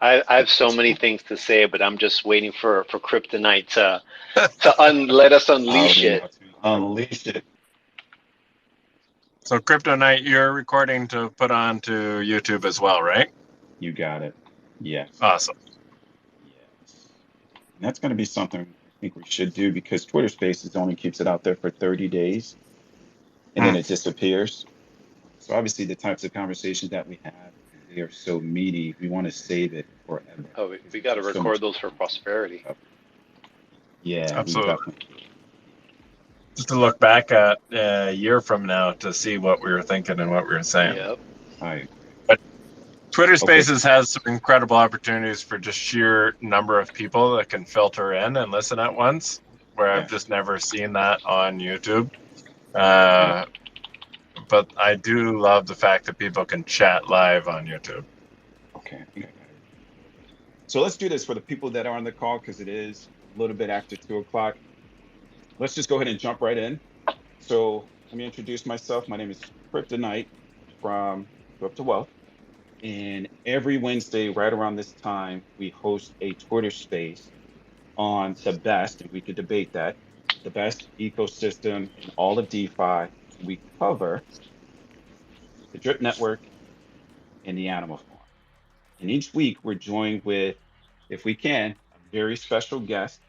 I have so many things to say, but I'm just waiting for Kryptonite to let us I unleash already know it. to unleash it. So Cryptonite, you're recording to put onto YouTube as well, right? You got it. Yes. Awesome. Yes. And that's going to be something I think we should do because Twitter Spaces only keeps it out there for 30 days and then it disappears. So obviously the types of conversations that we have, they are so meaty. We want to save it forever. Oh, we got to There's so record much those for posterity. Yeah, we Absolutely. definitely do. Just to look back at a year from now to see what we were thinking and what we were saying. Yep. I agree. But Twitter Spaces has some incredible opportunities for just sheer number of people that can filter in and listen at once, where I've just never seen that on YouTube. But I do love the fact that people can chat live on YouTube. Okay. So let's do this for the people that are on the call because it is a little bit after 2:00. Let's just go ahead and jump right in. So let me introduce myself. My name is Kryptonite from Up to Wealth. And every Wednesday, right around this time, we host a Twitter space on the best, and we could debate that, the best ecosystem in all of DeFi. We cover the Drip Network and the Animal Farm. And each week we're joined with, if we can, a very special guest,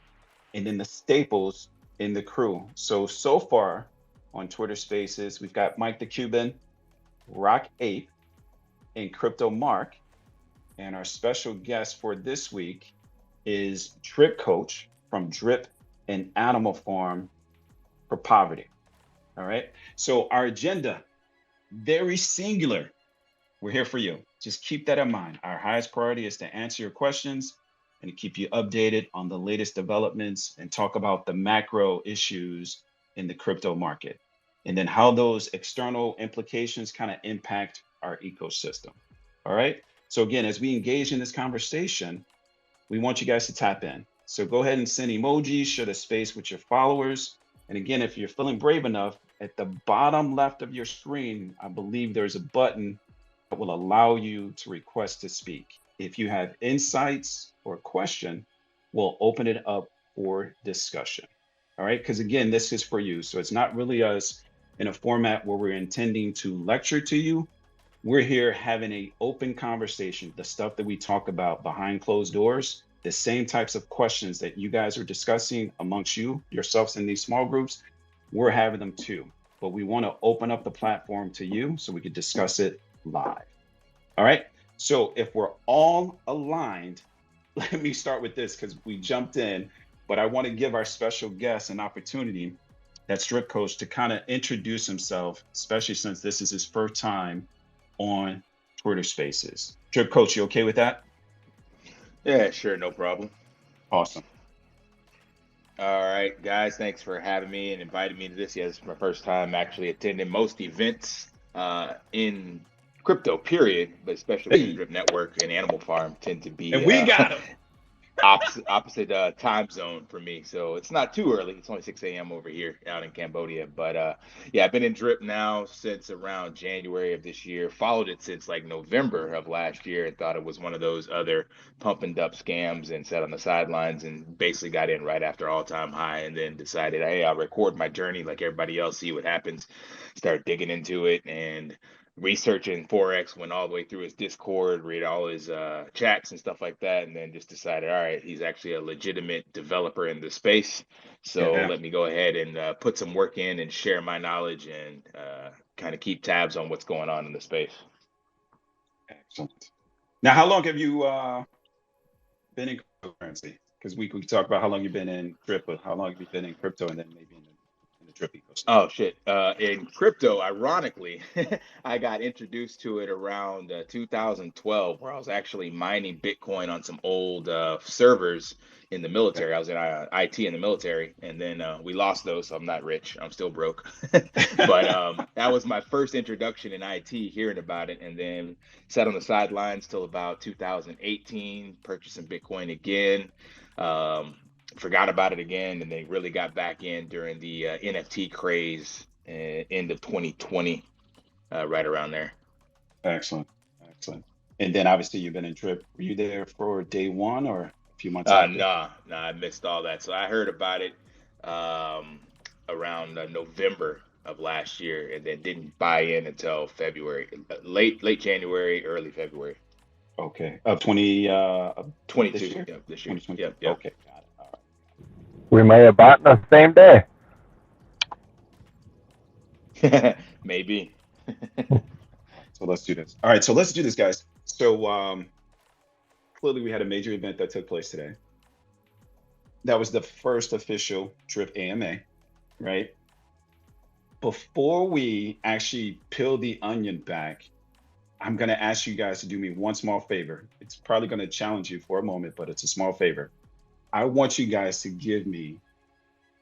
and then the staples in the crew. So far on Twitter Spaces, we've got Mike the Cuban, Rock Ape, and Crypto Mark. And our special guest for this week is Drip Coach from Drip and Animal Farm for Poverty. All right. So our agenda, very singular. We're here for you. Just keep that in mind. Our highest priority is to answer your questions and to keep you updated on the latest developments and talk about the macro issues in the crypto market and then how those external implications kind of impact our ecosystem. All right. So again, as we engage in this conversation, we want you guys to tap in. So go ahead and send emojis, share the space with your followers. And again, if you're feeling brave enough, at the bottom left of your screen, I believe there's a button that will allow you to request to speak. If you have insights or question, we'll open it up for discussion. All right, because again, this is for you. So it's not really us in a format where we're intending to lecture to you. We're here having an open conversation, the stuff that we talk about behind closed doors, the same types of questions that you guys are discussing amongst yourselves in these small groups, we're having them too. But we want to open up the platform to you so we could discuss it live. All right. So if we're all aligned, let me start with this because we jumped in, but I want to give our special guest an opportunity, that's Drip Coach, to kind of introduce himself, especially since this is his first time on Twitter Spaces. Drip Coach, you okay with that? Yeah, sure, no problem. Awesome. All right, guys, thanks for having me and inviting me to this. Yeah, this is my first time actually attending most events in crypto, period, but especially with the Drip Network and Animal Farm tend to be and we got him. opposite time zone for me. So it's not too early. It's only 6 a.m. over here out in Cambodia. But yeah, I've been in Drip now since around January of this year. Followed it since like November of last year and thought it was one of those other pump and dump scams and sat on the sidelines and basically got in right after all-time high and then decided, hey, I'll record my journey like everybody else, see what happens, start digging into it and researching Forex, went all the way through his Discord, read all his chats and stuff like that, and then just decided, all right, he's actually a legitimate developer in the space. So let me go ahead and put some work in and share my knowledge and kind of keep tabs on what's going on in the space. Excellent. Now, how long have you been in cryptocurrency? Because we could talk about how long you've been in Drip, but how long have you been in crypto and then maybe in the Drip ecosystem? Oh, shit. In crypto, ironically, I got introduced to it around 2012, where I was actually mining Bitcoin on some old servers in the military. I was in IT in the military, and then we lost those, so I'm not rich. I'm still broke. But that was my first introduction in IT, hearing about it, and then sat on the sidelines till about 2018, purchasing Bitcoin again. Forgot about it again, and they really got back in during the NFT craze end of 2020, right around there. Excellent. And then obviously you've been in drip. Were you there for day one or a few months after? Nah, I missed all that. So I heard about it around November of last year, and then didn't buy in until February, late January, early February. Okay. Of 20 this 22. year? Yep, this year. 2020. Yep. Okay, got it. All right. We may have bought the same day. Maybe. So let's do this. All right, so let's do this, guys. So clearly we had a major event that took place today. That was the first official Drip AMA, right? Before we actually peel the onion back, I'm going to ask you guys to do me one small favor. It's probably going to challenge you for a moment, but it's a small favor. I want you guys to give me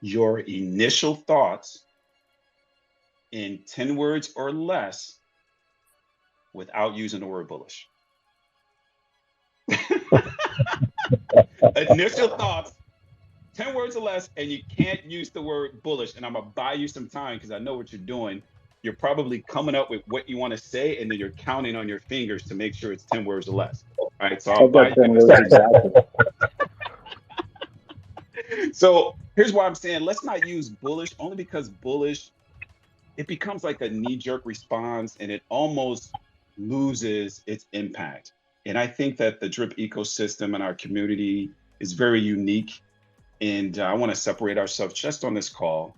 your initial thoughts in 10 words or less without using the word bullish. Initial thoughts, 10 words or less, and you can't use the word bullish. And I'm going to buy you some time because I know what you're doing. You're probably coming up with what you want to say, and then you're counting on your fingers to make sure it's 10 words or less. All right, so I'll buy you 10 words exactly. So here's why I'm saying let's not use bullish, only because bullish, it becomes like a knee-jerk response and it almost loses its impact. And I think that the drip ecosystem and our community is very unique. And I want to separate ourselves just on this call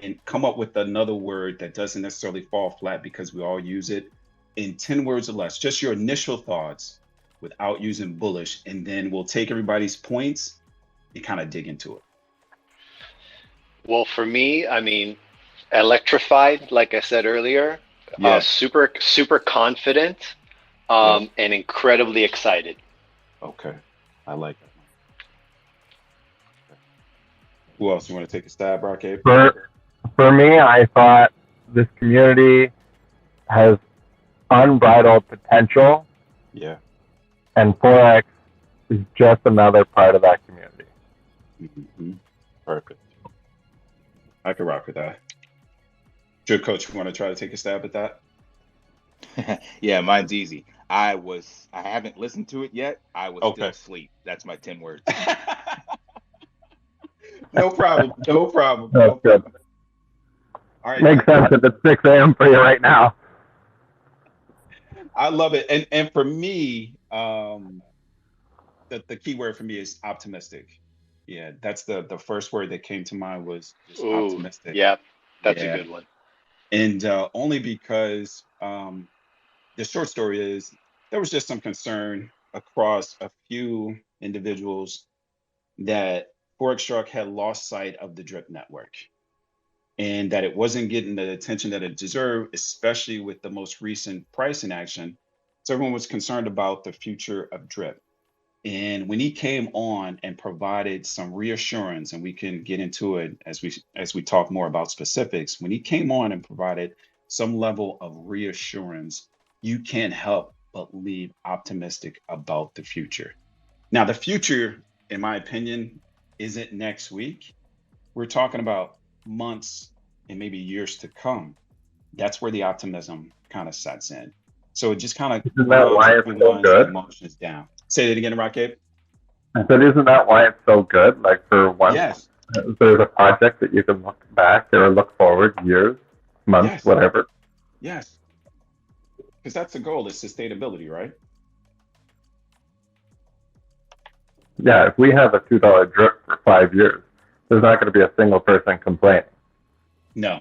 and come up with another word that doesn't necessarily fall flat because we all use it in 10 words or less. Just your initial thoughts without using bullish. And then we'll take everybody's points and kind of dig into it. Well, for me, I mean, electrified, like I said earlier, Yeah. super confident, and incredibly excited. Okay, I like that. Who else you want to take a stab, Arcade? For me, I thought this community has unbridled potential, Yeah. and Forex is just another part of that community. Mm-hmm. Perfect. I could rock with that. Drip Coach, you want to try to take a stab at that? Yeah, mine's easy. I haven't listened to it yet. I was still Okay. asleep. That's my 10 words. No problem. No problem. That's No problem. All right. Makes sense if it's 6 a.m. for you right now. I love it. And for me, the key word for me is optimistic. Yeah, that's the first word that came to mind was just optimistic. Yeah, that's Yeah. a good one. And only because the short story is there was just some concern across a few individuals that Forex Truck had lost sight of the drip network and that it wasn't getting the attention that it deserved, especially with the most recent pricing action. So everyone was concerned about the future of drip. And when he came on and provided some reassurance, and we can get into it as we talk more about specifics, when he came on and provided some level of reassurance, you can't help but leave optimistic about the future. Now, the future, in my opinion, isn't next week. We're talking about months and maybe years to come. That's where the optimism kind of sets in. So it just kind of Isn't that why it's so good? Emotions down. Say that again, Rocket. I said, isn't that why it's so good? Like for once, Yes. there's a project that you can look back or look forward years, months, Yes. whatever. Yes. Because that's the goal, is sustainability, right? Yeah, if we have a $2 drip for 5 years, there's not going to be a single person complaining. No,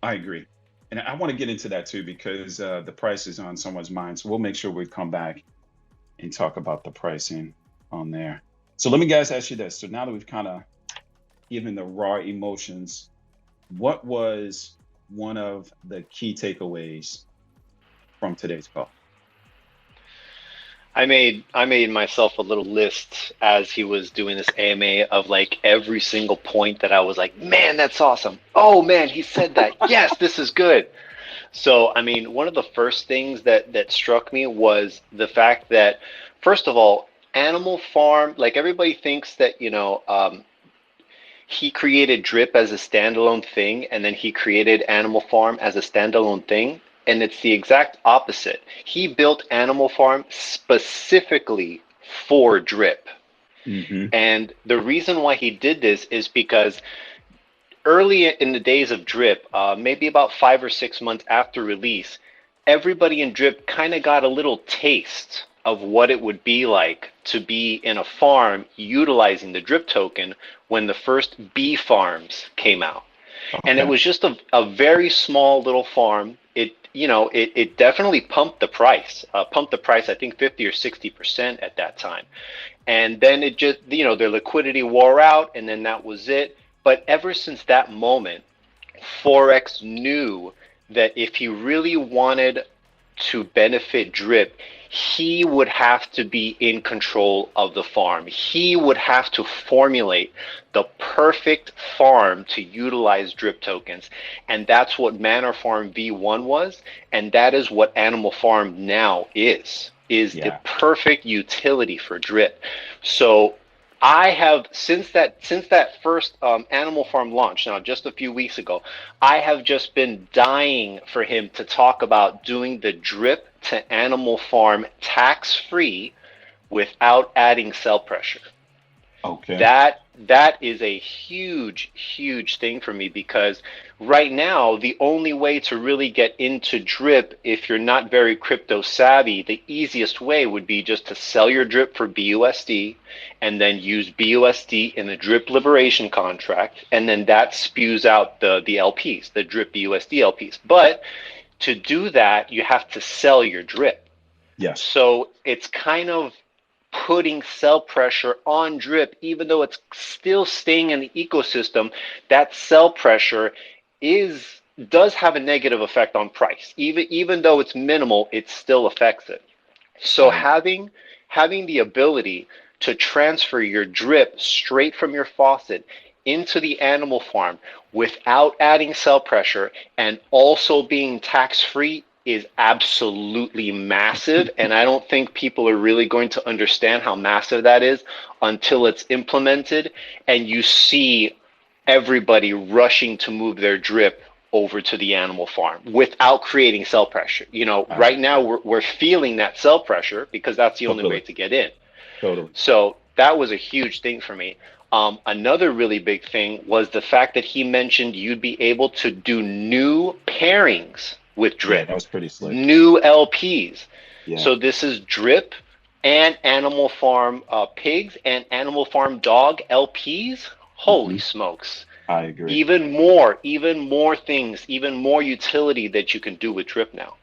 I agree. And I want to get into that too, because the price is on someone's mind. So we'll make sure we come back and talk about the pricing on there. So let me guys ask you this. So now that we've kind of given the raw emotions, what was one of the key takeaways from today's call? I made myself a little list as he was doing this AMA of like every single point that I was like, man, that's awesome. Oh man, he said that. Yes, this is good. So, I mean, one of the first things that struck me was the fact that, first of all, Animal Farm, like everybody thinks that, he created Drip as a standalone thing, and then he created Animal Farm as a standalone thing. and it's the exact opposite. He built Animal Farm specifically for drip. And the reason why he did this is because early in the days of drip, maybe about 5 or 6 months after release, everybody in drip kind of got a little taste of what it would be like to be in a farm utilizing the drip token when the first bee farms came out. And it was just a very small little farm. It definitely pumped the price, I think 50 or 60% at that time. And then it just, their liquidity wore out, and then that was it. But ever since that moment, Forex knew that if he really wanted to benefit drip, he would have to be in control of the farm. He would have to formulate the perfect farm to utilize drip tokens. And that's what Manor Farm V1 was. And that is what Animal Farm now is the perfect utility for drip. So I have, since that first Animal Farm launch, now just a few weeks ago, I have just been dying for him to talk about doing the drip to Animal Farm tax-free without adding sell pressure. Okay. That is a huge, huge thing for me, because right now the only way to really get into drip, if you're not very crypto savvy, the easiest way would be just to sell your drip for BUSD and then use BUSD in the drip liberation contract, and then that spews out the LPs, the drip BUSD LPs. But to do that, you have to sell your drip. Yes. So it's kind of putting sell pressure on drip, even though it's still staying in the ecosystem. That sell pressure does have a negative effect on price. Even though it's minimal, it still affects it. So having the ability to transfer your drip straight from your faucet into the Animal Farm without adding sell pressure and also being tax-free is absolutely massive. And I don't think people are really going to understand how massive that is until it's implemented and you see everybody rushing to move their drip over to the Animal Farm without creating sell pressure. Right now we're feeling that sell pressure because that's the only way to get in. Totally. So that was a huge thing for me. Another really big thing was the fact that he mentioned you'd be able to do new pairings with drip. Yeah, that was pretty slick. New LPs. Yeah. So this is drip and Animal Farm pigs and Animal Farm dog LPs. Holy smokes. I agree. Even more things, even more utility that you can do with drip now.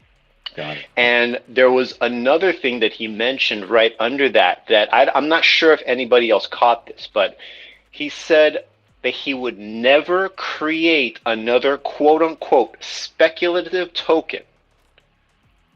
Got it. And there was another thing that he mentioned right under that I'm not sure if anybody else caught this, but he said that he would never create another quote unquote speculative token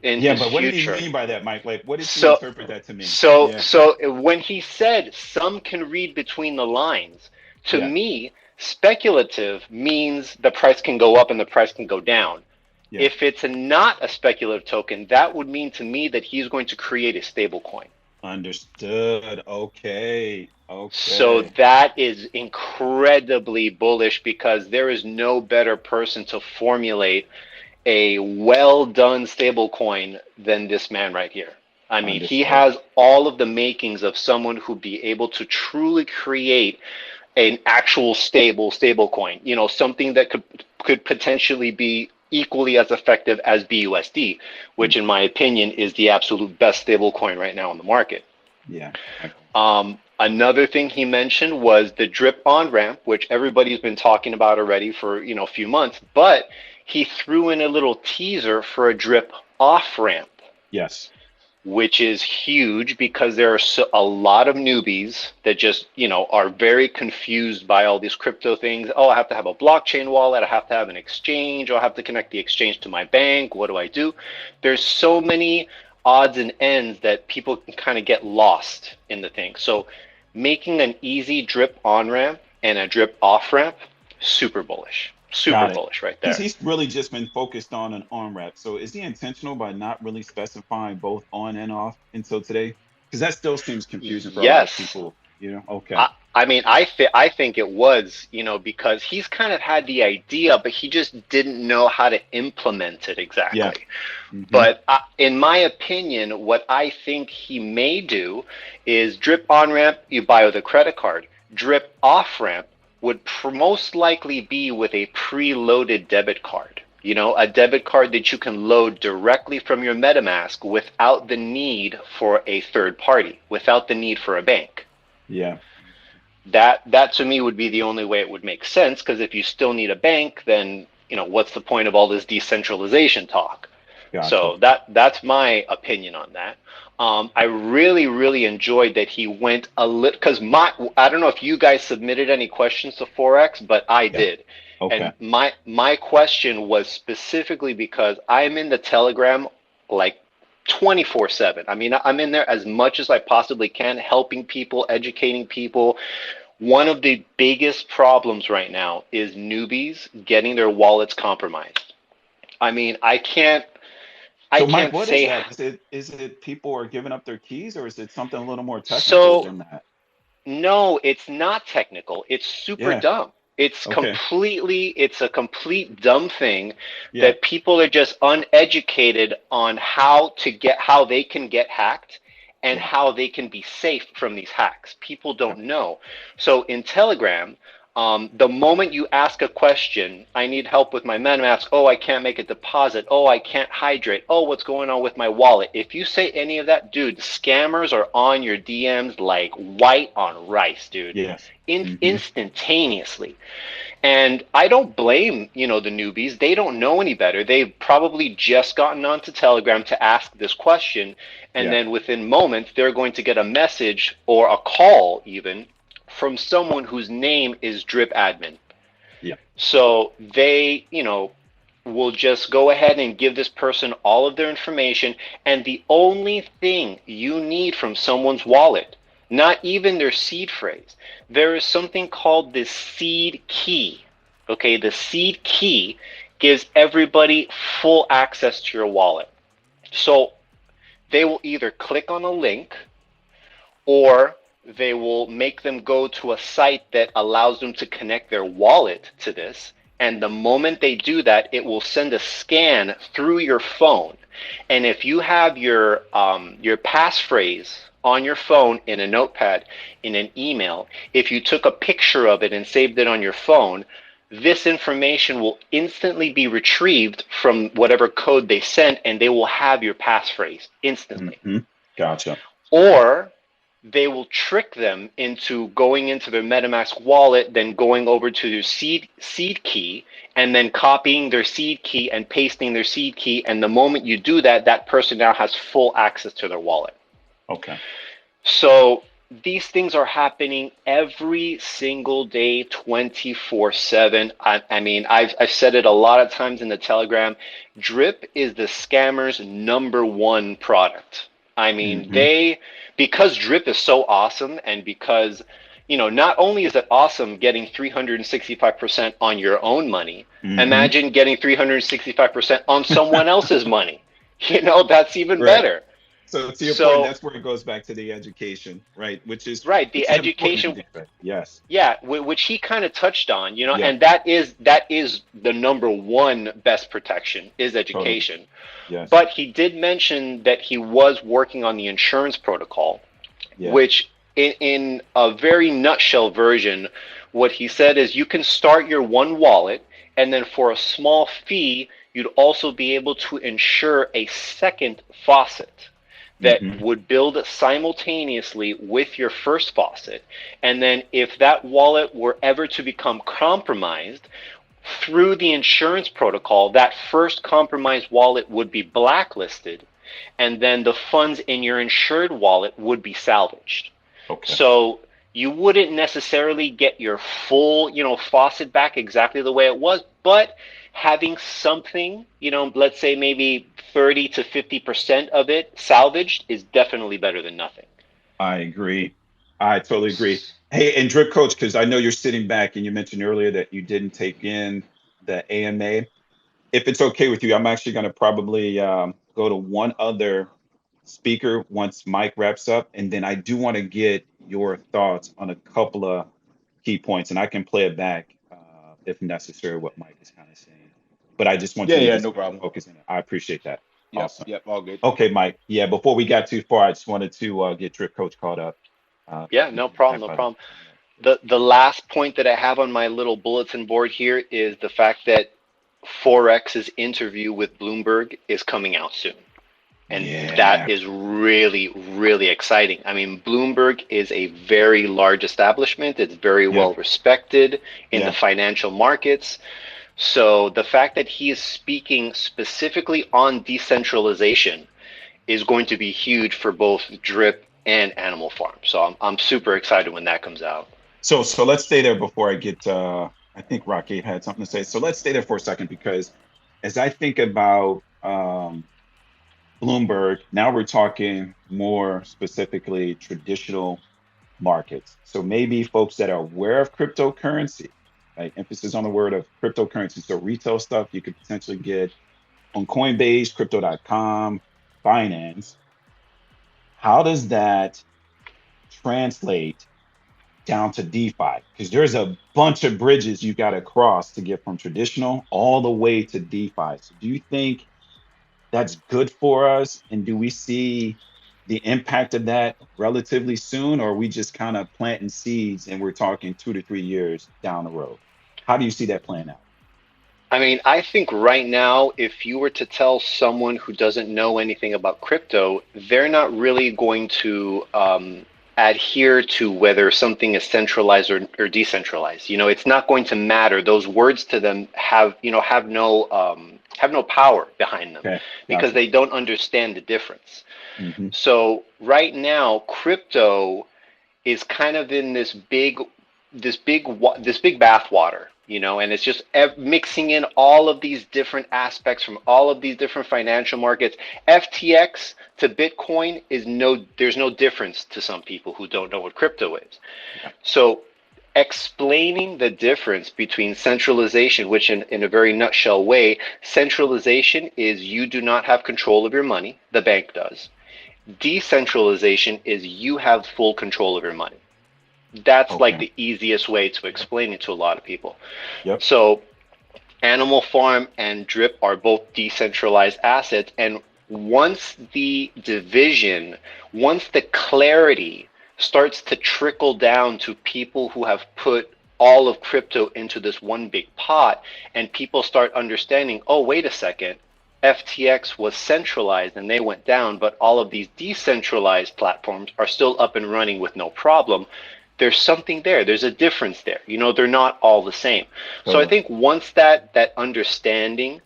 in his but what future. did he mean by that, Mike? Like, what did you interpret that to mean? So when he said some can read between the lines, to me, speculative means the price can go up and the price can go down. Yeah. If it's not a speculative token, that would mean to me that he's going to create a stable coin. Understood. Okay. So that is incredibly bullish because there is no better person to formulate a well-done stable coin than this man right here. I mean, he has all of the makings of someone who'd be able to truly create an actual stable coin, something that could potentially be equally as effective as BUSD, which in my opinion is the absolute best stable coin right now on the market. Yeah. Another thing he mentioned was the drip on ramp, which everybody's been talking about already for a few months, but he threw in a little teaser for a drip off ramp. Yes. Which is huge because there are a lot of newbies that just, are very confused by all these crypto things. Oh, I have to have a blockchain wallet. I have to have an exchange. Or I have to connect the exchange to my bank. What do I do? There's so many odds and ends that people can kind of get lost in the thing. So making an easy drip on ramp and a drip off ramp, super bullish. Super bullish right there. Because he's really just been focused on an on ramp. So is he intentional by not really specifying both on and off until today? Because that still seems confusing for a lot of people. Okay. I mean, I think it was, because he's kind of had the idea, but he just didn't know how to implement it Yeah. exactly. Hmm. But in my opinion, what I think he may do is drip on ramp, you buy with a credit card. Drip off ramp would most likely be with a preloaded debit card. A debit card that you can load directly from your MetaMask without the need for a third party, without the need for a bank. Yeah. That to me would be the only way it would make sense, because if you still need a bank, then what's the point of all this decentralization talk? Gotcha. So that's my opinion on that. I really, really enjoyed that he went a little, because I don't know if you guys submitted any questions to Forex, but I did. Okay. And my question was specifically because I'm in the Telegram like 24/7. I mean, I'm in there as much as I possibly can, helping people, educating people. One of the biggest problems right now is newbies getting their wallets compromised. I mean, I can't So Mike, what is say. that? Is it people are giving up their keys, or is it something a little more technical So than that? no, it's not technical. It's super Yeah. dumb. Okay. It's a complete dumb thing Yeah. that people are just uneducated on how they can get hacked and Yeah. how they can be safe from these hacks. People don't know. So in Telegram, the moment you ask a question, I need help with my MetaMask. Oh, I can't make a deposit. Oh, I can't hydrate. Oh, what's going on with my wallet? If you say any of that, dude, scammers are on your DMs like white on rice, dude. Yes. Instantaneously. And I don't blame, the newbies. They don't know any better. They've probably just gotten onto Telegram to ask this question. And Yeah. then within moments, they're going to get a message or a call even from someone whose name is Drip Admin. Yeah. So they, will just go ahead and give this person all of their information. And the only thing you need from someone's wallet, not even their seed phrase, there is something called the seed key. Okay, the seed key gives everybody full access to your wallet. So they will either click on a link, or they will make them go to a site that allows them to connect their wallet to this. And the moment they do that, it will send a scan through your phone. And if you have your passphrase on your phone in a notepad, in an email, if you took a picture of it and saved it on your phone, this information will instantly be retrieved from whatever code they sent, and they will have your passphrase instantly. Gotcha. Or they will trick them into going into their MetaMask wallet, then going over to their seed key, and then copying their seed key and pasting their seed key. And the moment you do that, that person now has full access to their wallet. Okay. So these things are happening every single day, 24/7. I mean, I've said it a lot of times in the Telegram. Drip is the scammers' #1 product. I mean, because Drip is so awesome, and because, not only is it awesome getting 365% on your own money, imagine getting 365% on someone else's money. That's even better. So to your point, that's where it goes back to the education, right? Which is right. The education. Yes. Yeah, which he kind of touched on, and that is the #1 best protection is education. Totally. Yes. But he did mention that he was working on the insurance protocol, which in a very nutshell version, what he said is you can start your one wallet, and then for a small fee, you'd also be able to insure a second faucet that would build simultaneously with your first faucet. And then if that wallet were ever to become compromised, through the insurance protocol, that first compromised wallet would be blacklisted, and then the funds in your insured wallet would be salvaged. Okay. So you wouldn't necessarily get your full, faucet back exactly the way it was, but having something, let's say maybe 30 to 50% of it salvaged is definitely better than nothing. I agree. I totally agree. Hey, and Drip Coach, because I know you're sitting back and you mentioned earlier that you didn't take in the AMA. If it's okay with you, I'm actually going to probably go to one other speaker once Mike wraps up. And then I do want to get your thoughts on a couple of key points, and I can play it back if necessary, what Mike is kind of saying. But I just want you to Yeah, just no problem. focus on it. I appreciate that. Awesome. Yep, all good. Okay, Mike. Yeah, before we got too far, I just wanted to get Drip Coach caught up. Yeah, no problem, no problem. The last point that I have on my little bulletin board here is the fact that Forex's interview with Bloomberg is coming out soon. And that is really, really exciting. I mean, Bloomberg is a very large establishment. It's very well respected in the financial markets. So the fact that he is speaking specifically on decentralization is going to be huge for both Drip and Animal Farm. So I'm super excited when that comes out. So let's stay there before I get, I think Rocky had something to say. So let's stay there for a second, because as I think about Bloomberg, now we're talking more specifically traditional markets. So maybe folks that are aware of cryptocurrency, like emphasis on the word of cryptocurrency. So retail stuff you could potentially get on Coinbase, crypto.com, Binance. How does that translate down to DeFi? Because there's a bunch of bridges you got to cross to get from traditional all the way to DeFi. So do you think that's good for us? And do we see the impact of that relatively soon, or are we just kind of planting seeds and we're talking 2 to 3 years down the road? How do you see that playing out? I mean, I think right now, if you were to tell someone who doesn't know anything about crypto, they're not really going to adhere to whether something is centralized or decentralized. You know, it's not going to matter. Those words to them have no power behind them, because they don't understand the difference. So right now, crypto is kind of in this big bathwater, you know, and it's just mixing in all of these different aspects from all of these different financial markets. FTX to Bitcoin there's no difference to some people who don't know what crypto is. So explaining the difference between centralization, which in a very nutshell way, centralization is you do not have control of your money, the bank does. Decentralization is you have full control of your money. That's like the easiest way to explain it to a lot of people. So Animal Farm and Drip are both decentralized assets, and once the clarity starts to trickle down to people who have put all of crypto into this one big pot, and people start understanding, oh, wait a second, FTX was centralized and they went down, but all of these decentralized platforms are still up and running with no problem. There's something there. There's a difference there. You know, they're not all the same. So I think once that understanding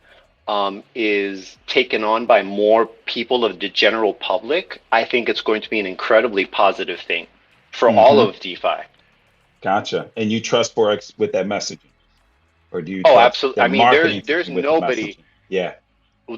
is taken on by more people of the general public, I think it's going to be an incredibly positive thing for all of DeFi. Gotcha. And you trust Forex with that messaging? Or do you trust absolutely. I mean, there's nobody.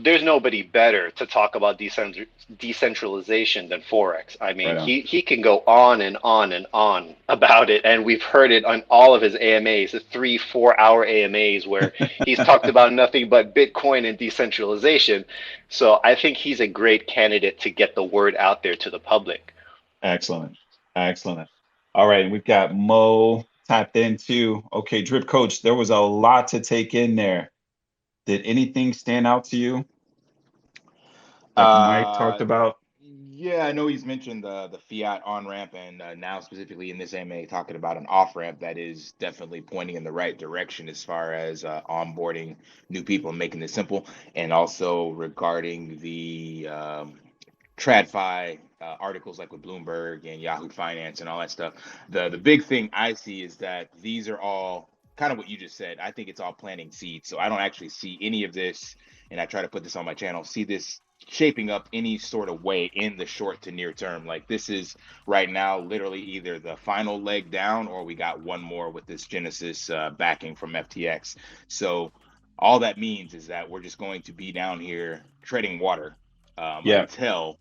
There's nobody better to talk about decentralization than Forex. I mean, he can go on and on and on about it, and we've heard it on all of his AMAs, the 3-4 hour AMAs where he's talked about nothing but Bitcoin and decentralization. So I think he's a great candidate to get the word out there to the public. Excellent. All right, and we've got Mo tapped in too. Okay, Drip Coach, there was a lot to take in there. Did anything stand out to you that Mike talked about? Yeah, I know he's mentioned the fiat on-ramp, and now specifically in this AMA talking about an off-ramp that is definitely pointing in the right direction as far as onboarding new people and making this simple, and also regarding the TradFi articles like with Bloomberg and Yahoo Finance and all that stuff. The big thing I see is that these are all kind of what you just said. I think it's all planting seeds. So I don't actually see any of this, and I try to put this on my channel, see this shaping up any sort of way in the short to near term. Like, this is right now literally either the final leg down, or we got one more with this Genesis backing from FTX. So all that means is that we're just going to be down here treading water until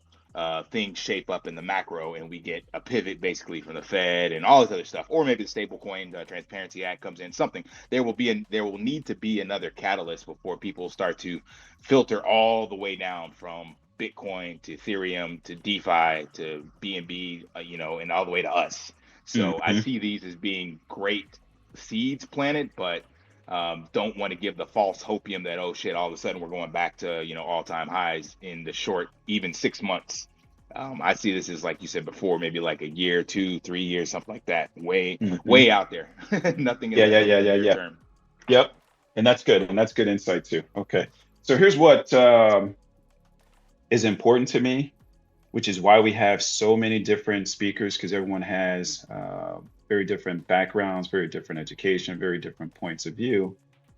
things shape up in the macro and we get a pivot basically from the Fed and all this other stuff, or maybe the stablecoin Transparency Act comes in. Something there will need to be another catalyst before people start to filter all the way down from Bitcoin to Ethereum to DeFi to BNB, and all the way to us. So I see these as being great seeds planted, but don't want to give the false hopium that, oh shit, all of a sudden we're going back to, all-time highs in the short, even 6 months. I see this as, like you said before, maybe like a year, 2, 3 years, something like that. Way out there. Nothing in the near term. Yep. And that's good. And that's good insight too. Okay. So here's what is important to me, which is why we have so many different speakers, because everyone has very different backgrounds, very different education, very different points of view.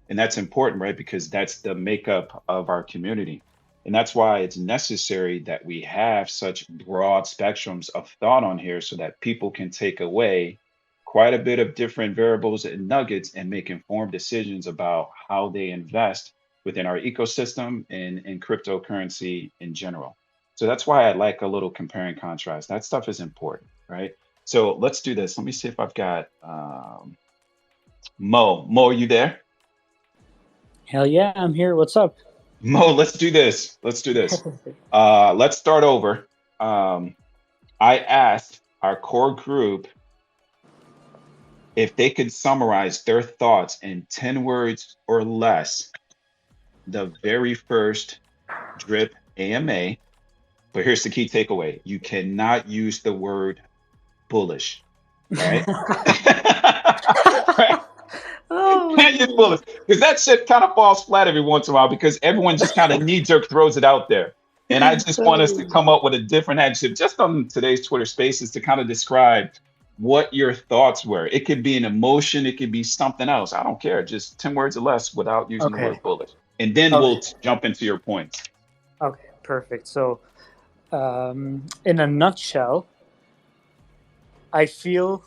And that's important, right? Because that's the makeup of our community. And that's why it's necessary that we have such broad spectrums of thought on here so that people can take away quite a bit of different variables and nuggets and make informed decisions about how they invest within our ecosystem and in cryptocurrency in general. So that's why I like a little compare and contrast. That stuff is important, right? So let's do this. Let me see if I've got Mo. Mo, are you there? Hell yeah, I'm here. What's up? Mo, let's do this. Let's do this. Let's start over. I asked our core group if they could summarize their thoughts in 10 words or less, the very first drip AMA. But here's the key takeaway. You cannot use the word bullish, right? Oh, can't use bullish, because that shit kind of falls flat every once in a while because everyone just kind of knee-jerk throws it out there. And I just want us to come up with a different adjective just on today's Twitter Spaces to kind of describe what your thoughts were. It could be an emotion. It could be something else. I don't care. Just 10 words or less without using the word bullish. And then we'll jump into your points. Okay, perfect. So in a nutshell, I feel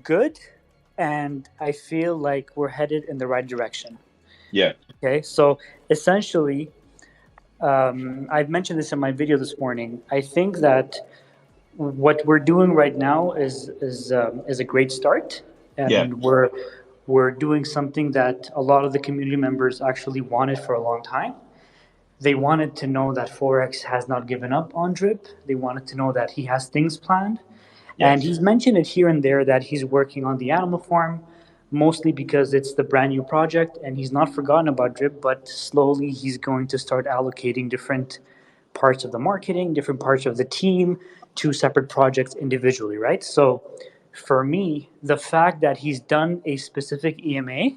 good. And I feel like we're headed in the right direction. Yeah. Okay. So essentially, I've mentioned this in my video this morning. I think that what we're doing right now is a great start, and we're doing something that a lot of the community members actually wanted for a long time. They wanted to know that Forex has not given up on Drip. They wanted to know that he has things planned. And he's mentioned it here and there that he's working on the animal farm, mostly because it's the brand new project, and he's not forgotten about Drip, but slowly he's going to start allocating different parts of the marketing, different parts of the team to separate projects individually, right? So for me, the fact that he's done a specific EMA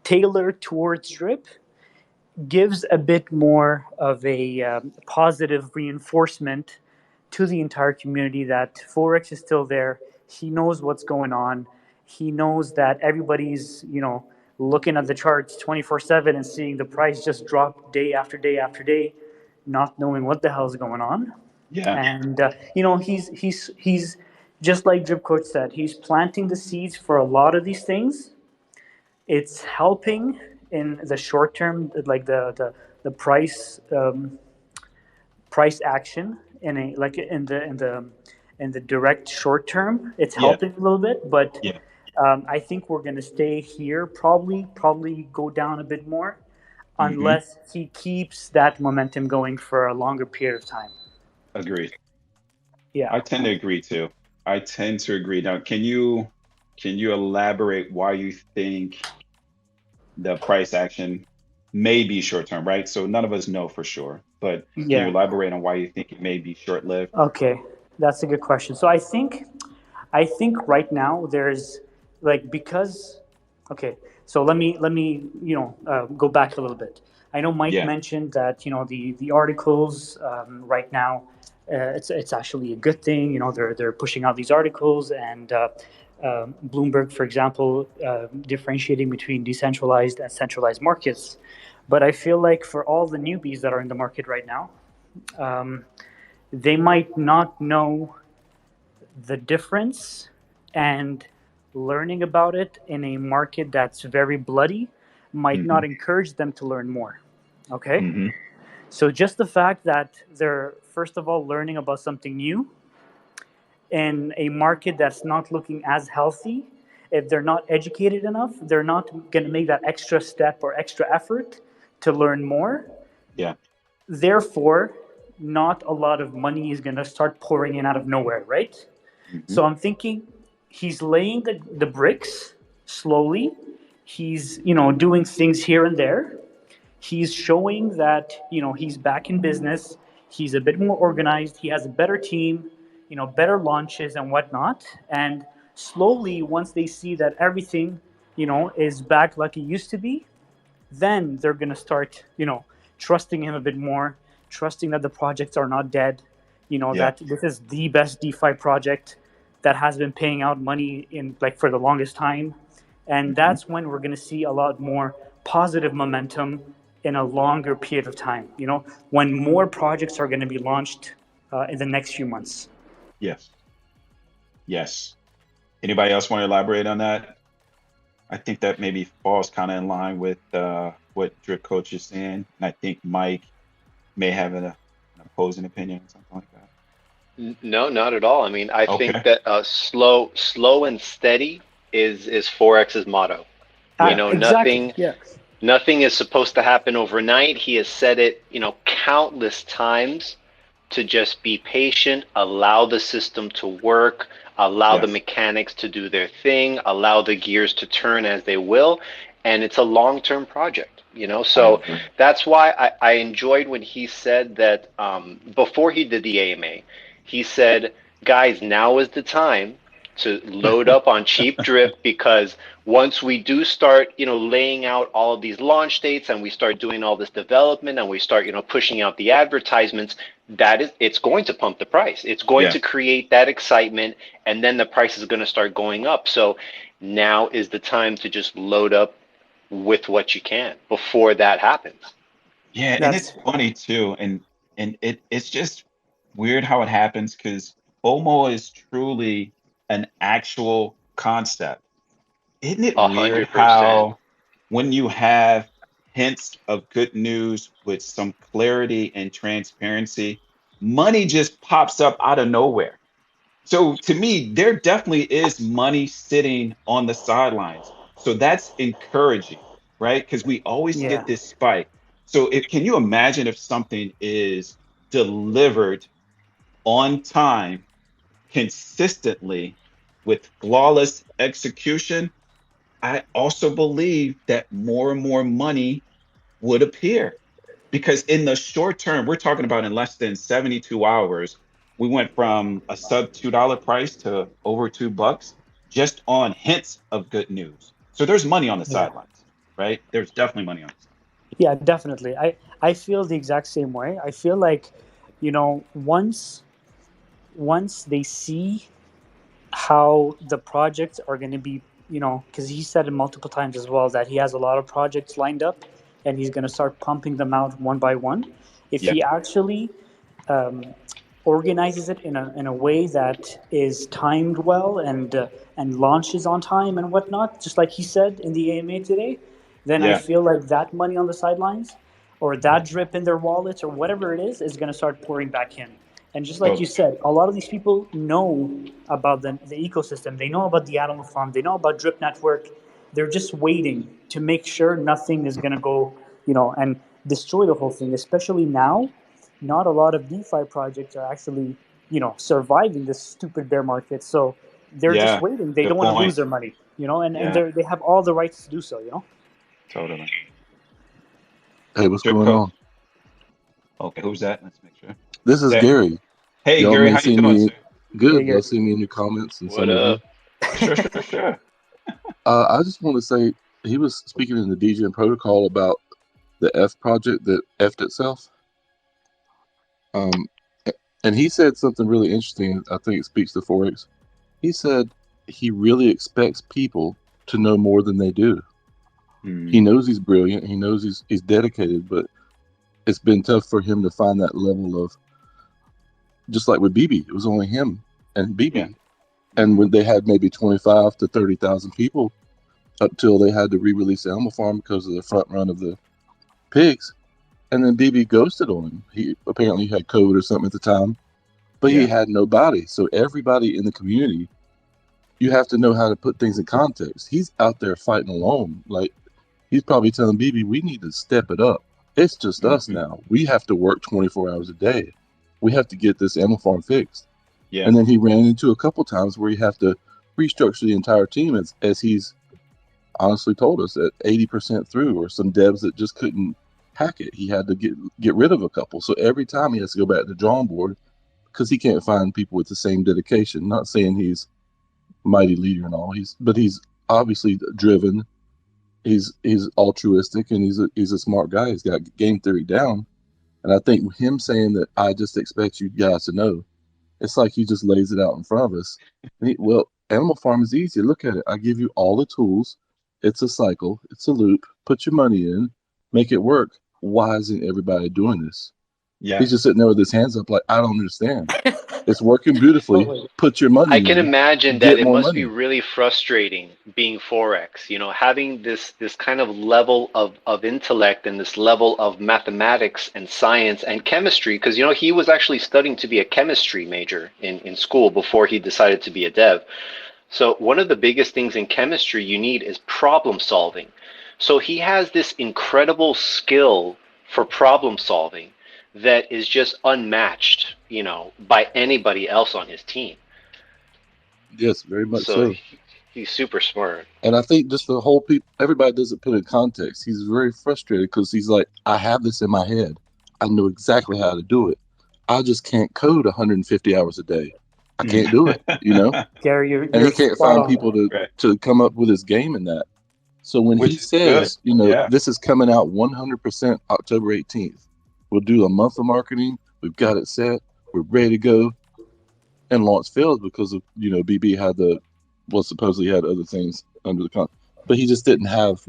tailored towards Drip gives a bit more of a positive reinforcement to the entire community that Forex is still there. He knows what's going on. He knows that everybody's, looking at the charts 24/7 and seeing the price just drop day after day after day, not knowing what the hell is going on. Yeah. And he's just like Drip Coach said, he's planting the seeds for a lot of these things. It's helping in the short term, like the price action in the direct short term. It's helping a little bit, but I think we're going to stay here. Probably go down a bit more, unless he keeps that momentum going for a longer period of time. Agreed. Yeah, I tend to agree too. Now, can you elaborate why you think the price action may be short term, right? So none of us know for sure, but can you elaborate on why you think it may be short lived? Okay, that's a good question. So I think right now there's so let me go back a little bit. I know Mike mentioned that the articles right now it's actually a good thing. They're pushing out these articles, and Bloomberg, for example, differentiating between decentralized and centralized markets. But I feel like for all the newbies that are in the market right now, they might not know the difference, and learning about it in a market that's very bloody might not encourage them to learn more. Okay? So just the fact that they're, first of all, learning about something new in a market that's not looking as healthy, if they're not educated enough, they're not going to make that extra step or extra effort to learn more. Yeah. therefore, not a lot of money is going to start pouring in out of nowhere, right? So I'm thinking he's laying the bricks slowly. He's, doing things here and there. He's showing that, he's back in business. He's a bit more organized. He has a better team, better launches and whatnot. And slowly, once they see that everything, is back like it used to be, then they're going to start, trusting him a bit more, trusting that the projects are not dead, that this is the best DeFi project that has been paying out money in like for the longest time. And that's when we're going to see a lot more positive momentum in a longer period of time, when more projects are going to be launched in the next few months. Yes. Yes. Anybody else want to elaborate on that? I think that maybe falls kind of in line with what Drip Coach is saying. And I think Mike may have an opposing opinion, something like that. No, not at all. I mean, I think that slow and steady is Forex's motto. Exactly. Nothing is supposed to happen overnight. He has said it, countless times, to just be patient, allow the system to work, allow the mechanics to do their thing, allow the gears to turn as they will. And it's a long-term project, So that's why I enjoyed when he said that before he did the AMA, he said, guys, now is the time to load up on cheap drip, because once we do start, laying out all of these launch dates and we start doing all this development and we start, pushing out the advertisements, it's going to pump the price. It's going to create that excitement, and then the price is going to start going up. So now is the time to just load up with what you can before that happens. Yeah, and it's funny too, and it's just weird how it happens, because FOMO is truly an actual concept. Isn't it 100%. Weird how when you have hints of good news with some clarity and transparency, money just pops up out of nowhere? So to me, there definitely is money sitting on the sidelines. So that's encouraging, right? Because we always get this spike. So can you imagine if something is delivered on time, consistently, with flawless execution? I also believe that more and more money would appear, because in the short term, we're talking about in less than 72 hours, we went from a sub $2 price to over $2 just on hints of good news. So there's money on the sidelines, right? There's definitely money on the sidelines. Yeah, definitely. I feel the exact same way. I feel like, once they see how the projects are going to be, because he said it multiple times as well that he has a lot of projects lined up and he's going to start pumping them out one by one. If he actually organizes it in a way that is timed well and launches on time and whatnot, just like he said in the AMA today, then I feel like that money on the sidelines or that drip in their wallets or whatever it is going to start pouring back in. And just like you said, a lot of these people know about the ecosystem. They know about the Animal Farm. They know about Drip Network. They're just waiting to make sure nothing is going to go, and destroy the whole thing. Especially now, not a lot of DeFi projects are actually, surviving this stupid bear market. So they're just waiting. They don't want to lose their money, and they have all the rights to do so, Totally. Hey, what's going on? Okay, who's that? Let's make sure. This is Gary. Hey, Gary, how you doing, sir? Good. You'll see me in your comments. And what up? Sure. I just want to say, he was speaking in the DGen protocol about the F project that F'd itself. And he said something really interesting. I think it speaks to Forex. He said he really expects people to know more than they do. He knows he's brilliant. He knows he's dedicated, but it's been tough for him to find that level of, just like with BB, it was only him and BB. And when they had maybe 25 to 30,000 people up till they had to re-release the Animal Farm because of the front run of the pigs. And then BB ghosted on him. He apparently had COVID or something at the time, but he had nobody. So everybody in the community, you have to know how to put things in context. He's out there fighting alone. Like, he's probably telling BB, we need to step it up. It's just us now. We have to work 24 hours a day. We have to get this animal farm fixed. Yeah. And then he ran into a couple times where you have to restructure the entire team, as he's honestly told us, at 80% through, or some devs that just couldn't hack it. He had to get rid of a couple. So every time he has to go back to the drawing board because he can't find people with the same dedication. Not saying he's mighty leader and all, but he's obviously driven. He's altruistic, and he's a smart guy. He's got game theory down. And I think him saying that I just expect you guys to know, it's like he just lays it out in front of us. Well, Animal Farm is easy. Look at it. I give you all the tools. It's a cycle. It's a loop. Put your money in. Make it work. Why isn't everybody doing this? Yeah. He's just sitting there with his hands up like, I don't understand. It's working beautifully. Totally. Put your money in. I can imagine Get that it more must money. be really frustrating being Forex, you know, having this kind of level of intellect and this level of mathematics and science and chemistry, because, you know, he was actually studying to be a chemistry major in school before he decided to be a dev. So one of the biggest things in chemistry you need is problem solving. So he has this incredible skill for problem solving that is just unmatched, you know, by anybody else on his team. Yes, very much So so. he's super smart. And I think just the whole everybody doesn't put it in context. He's very frustrated because he's like, I have this in my head. I know exactly how to do it. I just can't code 150 hours a day. I can't do it, you know? Gary, you're And he can't spot find on. people Right. to come up with his game in that. So when Which he is says, good. you know, Yeah. this is coming out 100% October 18th, we'll do a month of marketing. We've got it set. We're ready to go. And launch failed because of, you know, BB had supposedly had other things under the contract, but he just didn't have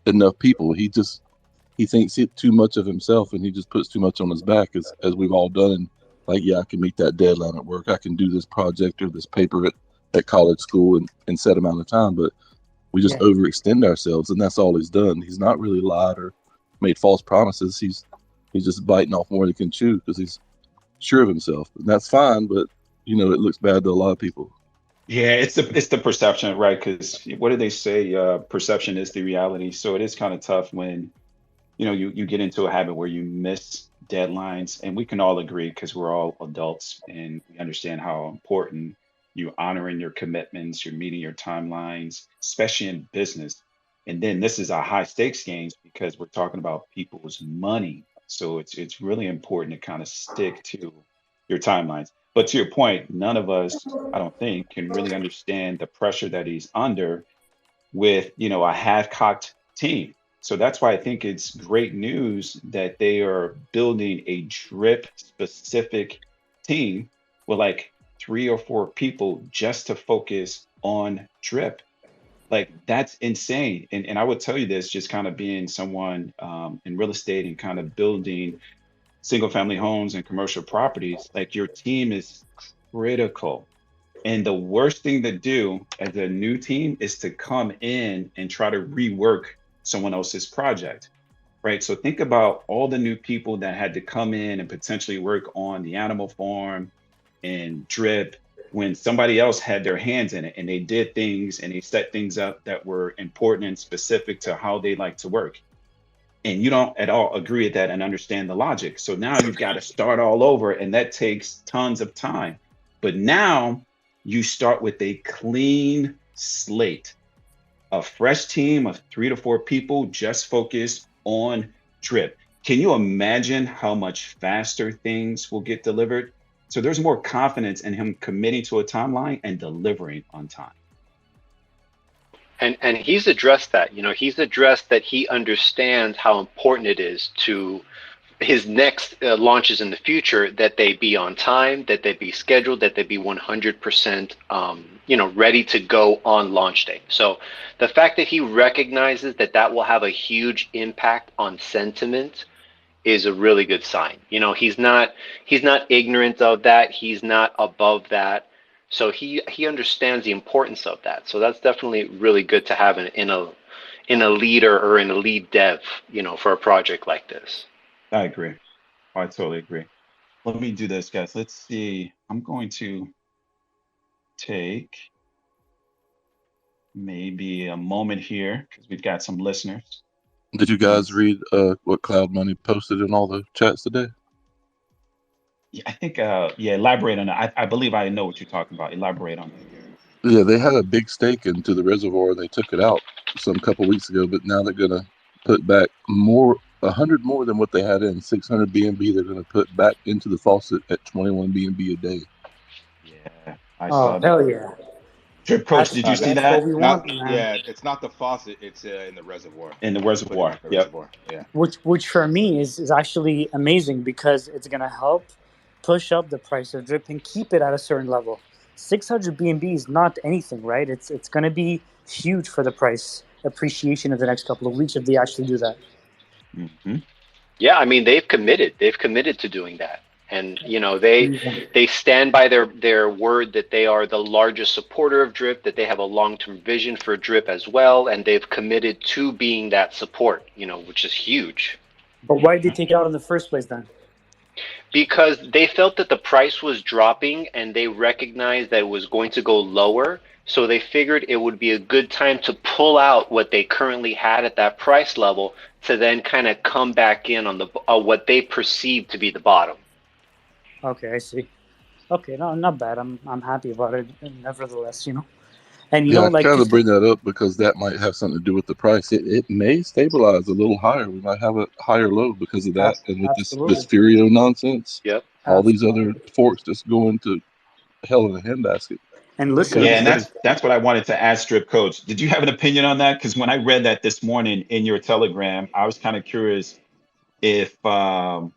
enough people. He thinks too much of himself, and he just puts too much on his back, as we've all done. And like, yeah, I can meet that deadline at work. I can do this project or this paper at college school in set amount of time, but we just overextend ourselves, and that's all he's done. He's not really lied or made false promises. He's just biting off more than he can chew because he's sure of himself, and that's fine. But you know, it looks bad to a lot of people. Yeah, it's the perception, right? Because what do they say? Perception is the reality. So it is kind of tough when, you know, you get into a habit where you miss deadlines, and we can all agree because we're all adults and we understand how important you honoring your commitments, you're meeting your timelines, especially in business. And then this is a high stakes games because we're talking about people's money. So it's really important to kind of stick to your timelines. But to your point, none of us, I don't think, can really understand the pressure that he's under with, you know, a half-cocked team. So that's why I think it's great news that they are building a drip specific team with like 3 or 4 people just to focus on drip. Like that's insane. And I would tell you this, just kind of being someone in real estate and kind of building single family homes and commercial properties, like your team is critical. And the worst thing to do as a new team is to come in and try to rework someone else's project, right? So think about all the new people that had to come in and potentially work on the animal farm and drip when somebody else had their hands in it and they did things and they set things up that were important and specific to how they like to work. And you don't at all agree with that and understand the logic. So now you've got to start all over, and that takes tons of time. But now you start with a clean slate, a fresh team of 3 to 4 people just focused on drip. Can you imagine how much faster things will get delivered? So there's more confidence in him committing to a timeline and delivering on time. And he's addressed that, you know, he's addressed that he understands how important it is to his next launches in the future, that they be on time, that they be scheduled, that they be 100%, you know, ready to go on launch day. So the fact that he recognizes that that will have a huge impact on sentiment is a really good sign. You know, he's not ignorant of that. He's not above that. So he understands the importance of that. So that's definitely really good to have in a leader or in a lead dev, you know, for a project like this. I agree. I totally agree. Let me do this, guys. Let's see. I'm going to take maybe a moment here because we've got some listeners. Did you guys read what Cloud Money posted in all the chats today? Yeah, I think, elaborate on that. I believe I know what you're talking about. Elaborate on that. Yeah, they had a big stake into the reservoir and they took it out some couple weeks ago, but now they're going to put back 100 more than what they had in. 600 BNB they're going to put back into the faucet at 21 BNB a day. Yeah, I Oh, saw that. hell yeah. Drip Coach, did you see That's what that? we want, man. Yeah, it's not the faucet. It's in the reservoir. In the Put it reservoir. in the Yep. reservoir. Yeah. Which for me is actually amazing because it's gonna help push up the price of drip and keep it at a certain level. 600 BNB is not anything, right? It's gonna be huge for the price appreciation of the next couple of weeks if they actually do that. Mm-hmm. Yeah, I mean they've committed to doing that, and you know they stand by their word that they are the largest supporter of drip, that they have a long-term vision for drip as well, and they've committed to being that support, you know, which is huge. But why did they take it out in the first place then? Because they felt that the price was dropping and they recognized that it was going to go lower, so they figured it would be a good time to pull out what they currently had at that price level to then kind of come back in on the what they perceive to be the bottom. Okay, I see. Okay, no, not bad. I'm happy about it. Nevertheless, you know, and you Yeah, know, I like kind of just bring that up because that might have something to do with the price. It may stabilize a little higher. We might have a higher low because of that, and with this Furio nonsense, Yep. all these other forks just going to hell in a handbasket. And listen, Yeah, and that's what I wanted to ask Drip Coach. Did you have an opinion on that? Because when I read that this morning in your Telegram, I was kind of curious if how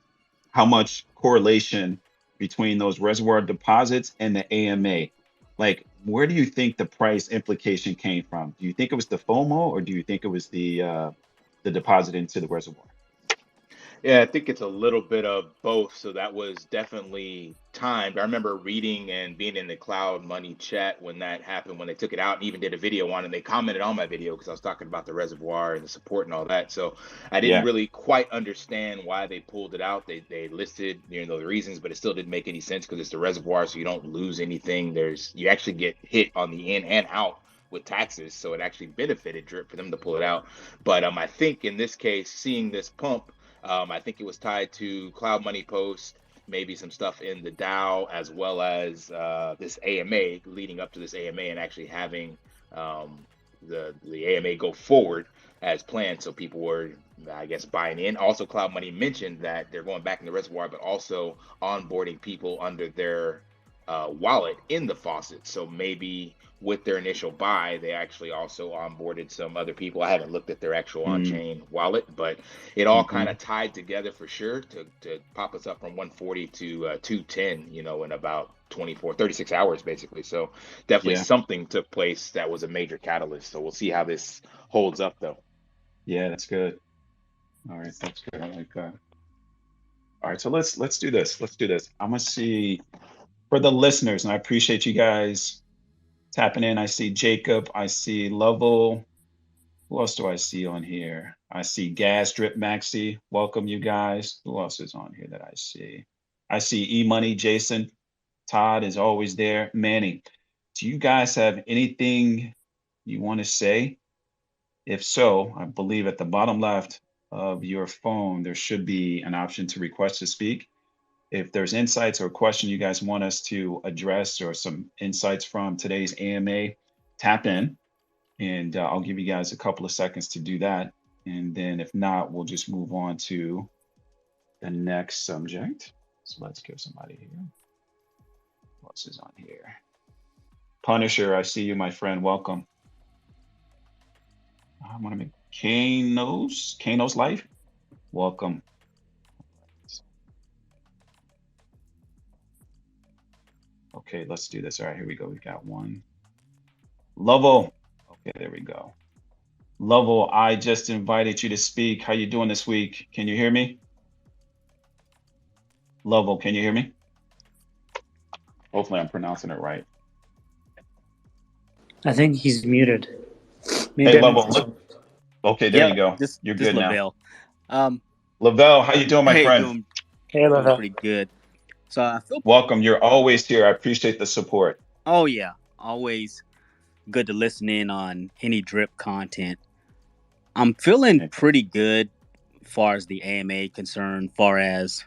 much correlation between those reservoir deposits and the AMA. Like, where do you think the price implication came from? Do you think it was the FOMO, or do you think it was the deposit into the reservoir? Yeah, I think it's a little bit of both. So that was definitely timed. I remember reading and being in the Cloud Money chat when that happened, when they took it out and even did a video on it. And they commented on my video because I was talking about the reservoir and the support and all that. So I didn't really quite understand why they pulled it out. They listed, you know, the reasons, but it still didn't make any sense because it's the reservoir, so you don't lose anything. You actually get hit on the in and out with taxes, so it actually benefited Drip for them to pull it out. But I think in this case, seeing this pump, I think it was tied to Cloud Money Post, maybe some stuff in the DAO, as well as this AMA leading up to this AMA and actually having the AMA go forward as planned. So people were, I guess, buying in. Also, Cloud Money mentioned that they're going back in the reservoir, but also onboarding people under their wallet in the faucet. So maybe with their initial buy, they actually also onboarded some other people. I haven't looked at their actual on-chain wallet, but it all kind of tied together for sure to pop us up from 140 to 210, you know, in about 36 hours, basically. So definitely something took place that was a major catalyst. So we'll see how this holds up, though. Yeah, that's good. All right, that's good. I like that. All right, so let's do this. Let's do this. I'm gonna see for the listeners, and I appreciate you guys tapping in. I see Jacob. I see Lovell. Who else do I see on here? I see Gas Drip Maxi. Welcome, you guys. Who else is on here that I see? I see E-Money, Jason. Todd is always there. Manny, do you guys have anything you want to say? If so, I believe at the bottom left of your phone, there should be an option to request to speak. If there's insights or question you guys want us to address or some insights from today's AMA, tap in and I'll give you guys a couple of seconds to do that. And then if not, we'll just move on to the next subject. So let's give somebody here. Who else is on here? Punisher, I see you, my friend. Welcome. I want to make Kano's Life. Welcome. Okay, let's do this. All right, here we go. We've got one. Lovell. Okay, there we go. Lovell, I just invited you to speak. How you doing this week? Can you hear me? Lovell, can you hear me? Hopefully I'm pronouncing it right. I think he's muted. Maybe hey, Lovell, look. Okay, there you go. You're good Lavelle. now. Lavelle, how you doing, my friend? Hey, Lavelle. Pretty good. So I feel welcome. You're always here. I appreciate the support. Oh yeah, always good to listen in on any drip content. I'm feeling pretty good as far as the AMA concerned, far as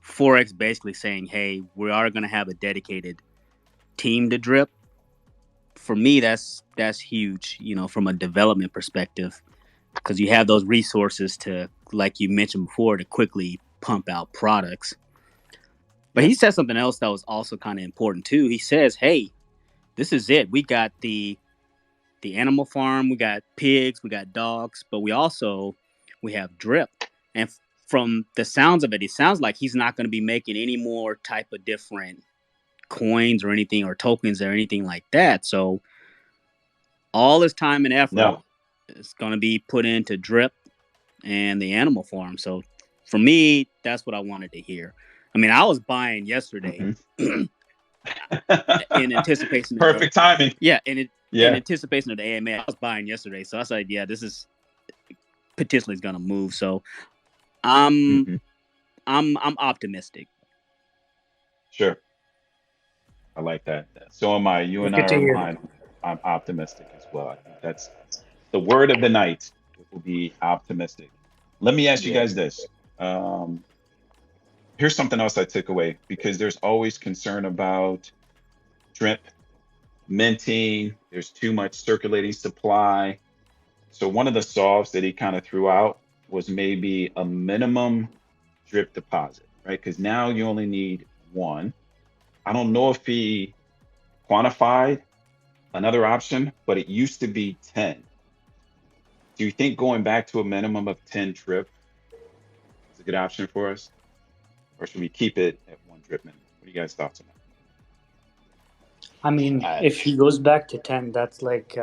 Forex basically saying, hey, we are going to have a dedicated team to drip. For me, that's huge, from a development perspective, because you have those resources to, like you mentioned before, to quickly pump out products. But he said something else that was also kind of important too. He says, hey, this is it. We got the animal farm, we got pigs, we got dogs, but we have drip. And from the sounds of it, it sounds like he's not going to be making any more type of different coins or anything, or tokens or anything like that. So all his time and effort is going to be put into drip and the animal farm. So for me, that's what I wanted to hear. I mean, I was buying yesterday in anticipation. Perfect timing. Yeah, in anticipation of the AMA, I was buying yesterday. So I said, yeah, this is potentially going to move. So I'm optimistic. Sure. I like that. So am I. You and I are mine. I'm optimistic as well. I think that's the word of the night. It will be optimistic. Let me ask you guys this. Here's something else I took away, because there's always concern about drip minting. There's too much circulating supply. So one of the solves that he kind of threw out was maybe a minimum drip deposit, right? Because now you only need one. I don't know if he quantified another option, but it used to be 10. Do you think going back to a minimum of 10 drip is a good option for us? Or should we keep it at one drip minimum? What are you guys' thoughts on that? I mean, if he goes back to 10, that's like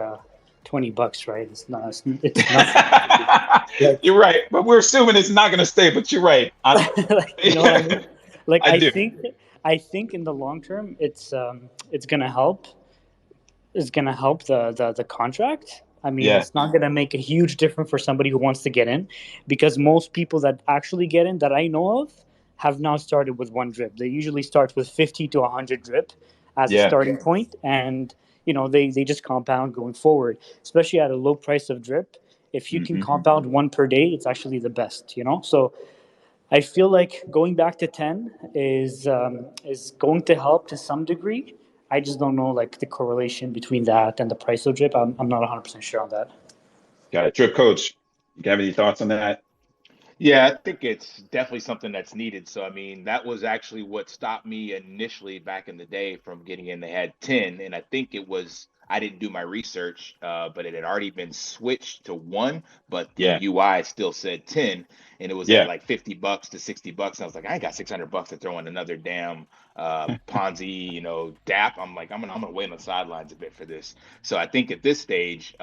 $20, right? It's not. It's nothing. You're right, but we're assuming it's not going to stay. But you're right. You know what I mean? Like I think in the long term, it's gonna help. It's gonna help the contract. I mean, it's not gonna make a huge difference for somebody who wants to get in, because most people that actually get in that I know of have not started with one drip. They usually start with 50 to 100 drip as a starting point, and they just compound going forward, especially at a low price of drip. If you can compound one per day, it's actually the best. So I feel like going back to 10 is going to help to some degree. I just don't know like the correlation between that and the price of drip. I'm not 100% sure on that. Got it. Drip coach, you have any thoughts on that? Yeah, I think it's definitely something that's needed. So, I mean, that was actually what stopped me initially back in the day from getting in. They had 10, and I think I didn't do my research, but it had already been switched to one, but the UI still said 10, and it was at like $50 to $60. And I was like, I ain't got $600 to throw in another damn Ponzi, DApp. I'm like, I'm gonna wait on the sidelines a bit for this. So I think at this stage,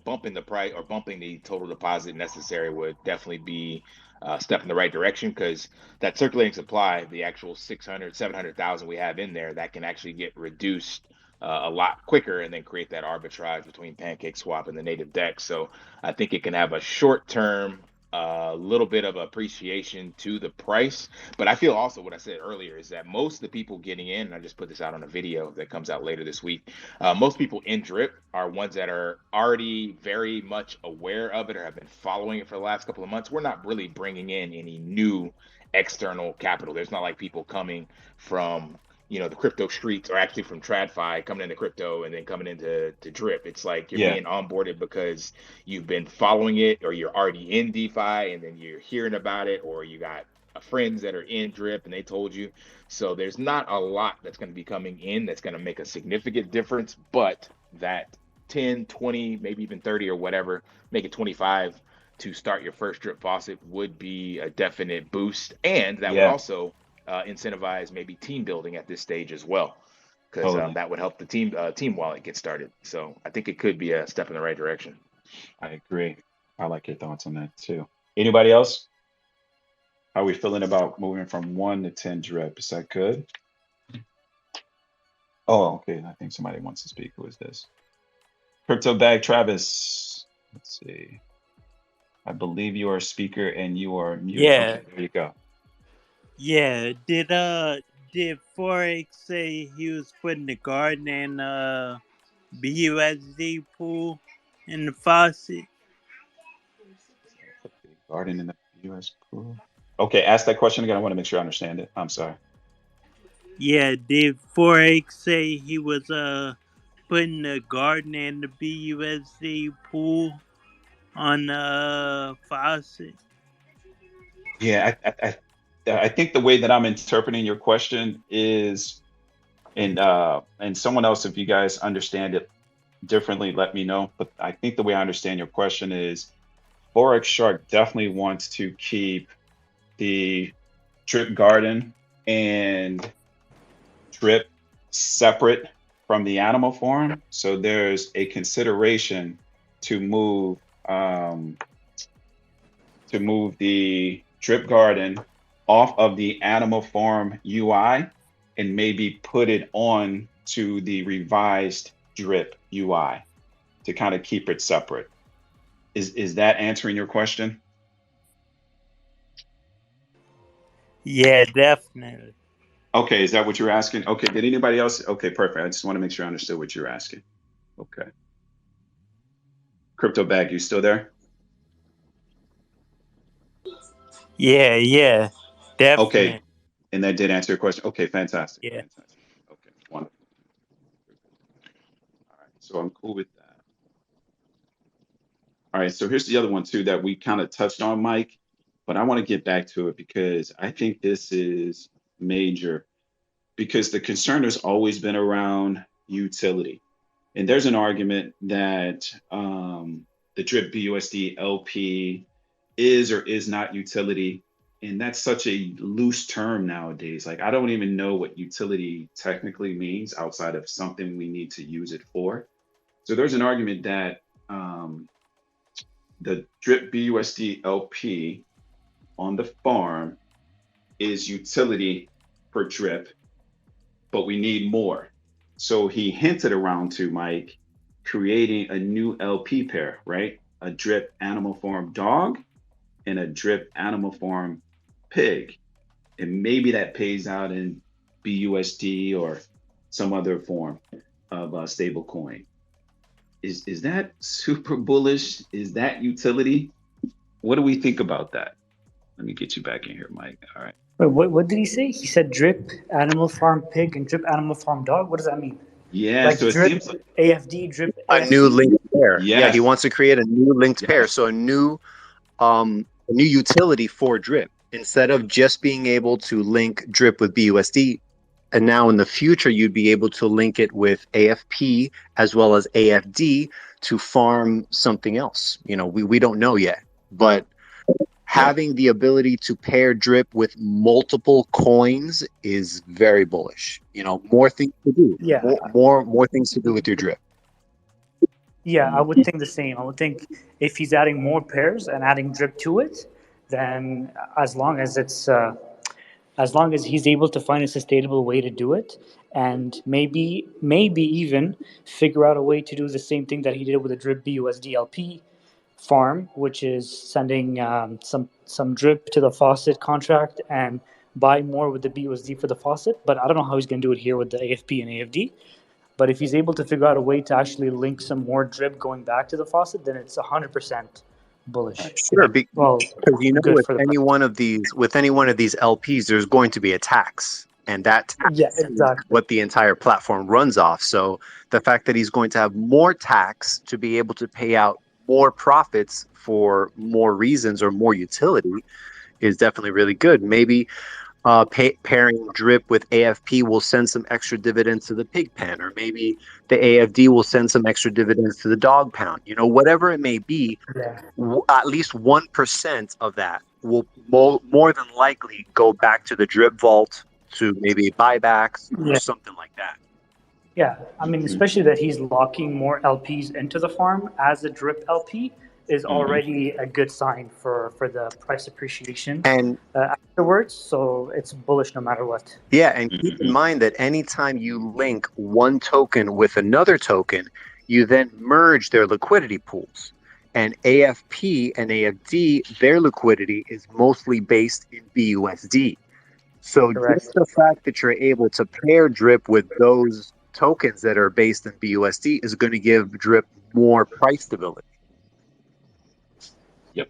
bumping the price or bumping the total deposit necessary would definitely be a step in the right direction, because that circulating supply, the actual 600, 700,000 we have in there, that can actually get reduced a lot quicker and then create that arbitrage between Pancake Swap and the native DEX. So I think it can have a short-term little bit of appreciation to the price. But I feel also what I said earlier is that most of the people getting in, and I just put this out on a video that comes out later this week, most people in drip are ones that are already very much aware of it or have been following it for the last couple of months. We're not really bringing in any new external capital. There's not like people coming from the crypto streets, or actually from TradFi coming into crypto and then coming into drip. It's like you're being onboarded because you've been following it, or you're already in DeFi and then you're hearing about it, or you got friends that are in drip and they told you. So there's not a lot that's going to be coming in that's going to make a significant difference, but that 10, 20, maybe even 30 or whatever, make it 25 to start your first drip faucet would be a definite boost. And that would also incentivize maybe team building at this stage as well, because that would help the team wallet get started. So I think it could be a step in the right direction. I agree. I like your thoughts on that too. Anybody else? How are we feeling about moving from 1 to 10 drip? Is that good? Oh, okay. I think somebody wants to speak. Who is this? Crypto Bag Travis. Let's see. I believe you are a speaker and you are muted. Yeah. Okay, there you go. Yeah. Did Forex say he was putting the garden in BUSD pool? in the faucet. Garden in the U.S. pool. Okay, ask that question again. I want to make sure I understand it. I'm sorry. Yeah, did Forex say he was putting the garden in the BUSD pool on the faucet? Yeah, I think the way that I'm interpreting your question is, and someone else, if you guys understand it differently, let me know. But I think the way I understand your question is, Forex Shark definitely wants to keep the drip garden and drip separate from the animal farm. So there's a consideration to move the drip garden off of the animal farm UI and maybe put it on to the revised drip UI to kind of keep it separate. Is that answering your question? Yeah, definitely. Okay, is that what you're asking? Okay, did anybody else? Okay, perfect. I just want to make sure I understood what you're asking. Okay. Crypto Bag, you still there? Yeah, definitely. Okay, and that did answer your question. Okay, fantastic. Yeah. Fantastic. Okay, wonderful. All right, so I'm cool with that. All right, so here's the other one too that we kind of touched on, Mike, but I want to get back to it because I think this is major, because the concern has always been around utility. And there's an argument that the drip BUSD LP is or is not utility. And that's such a loose term nowadays. Like, I don't even know what utility technically means outside of something we need to use it for. So there's an argument that the drip BUSD LP on the farm is utility for drip, but we need more. So he hinted around to Mike creating a new LP pair, right? A drip animal farm dog and a drip animal farm pig. And maybe that pays out in BUSD or some other form of a stable coin. Is that super bullish? Is that utility? What do we think about that? Let me get you back in here, Mike. All right. Wait, what did he say? He said drip animal farm pig and drip animal farm dog. What does that mean? Yeah, Like so it drip seems like AFD, drip A AFD? new linked pair. Yes. Yeah, he wants to create a new linked pair. Yes. So a new utility for drip. Instead of just being able to link drip with BUSD, and now in the future you'd be able to link it with AFP as well as AFD to farm something else. You know, we don't know yet, but having the ability to pair drip with multiple coins is very bullish. You know, more things to do. Yeah. More things to do with your drip. Yeah, I would think the same. I would think if he's adding more pairs and adding drip to it, then as long as he's able to find a sustainable way to do it, and maybe even figure out a way to do the same thing that he did with the drip BUSD LP farm, which is sending some drip to the faucet contract and buy more with the BUSD for the faucet. But I don't know how he's going to do it here with the AFP and AFD. But if he's able to figure out a way to actually link some more drip going back to the faucet, then it's 100% bullish. Sure, well, because you know, good with for the any price. one of these LPs, there's going to be a tax, and that tax Yeah, is exactly. what the entire platform runs off. So the fact that he's going to have more tax to be able to pay out more profits for more reasons or more utility is definitely really good. Maybe pairing drip with AFP will send some extra dividends to the pig pen, or maybe the AFD will send some extra dividends to the dog pound. You know, whatever it may be, Yeah. at least 1% of that will more than likely go back to the drip vault, to maybe buybacks or something like that. Yeah, I mean, especially that he's locking more LPs into the farm as a drip LP is already a good sign for the price appreciation And afterwards. So it's bullish no matter what. yeah, and keep in mind that anytime you link one token with another token, you then merge their liquidity pools. And AFP and AFD, their liquidity is mostly based in BUSD. So Correct. just the fact that you're able to pair drip with those tokens that are based in BUSD is going to give Drip more price stability. Yep,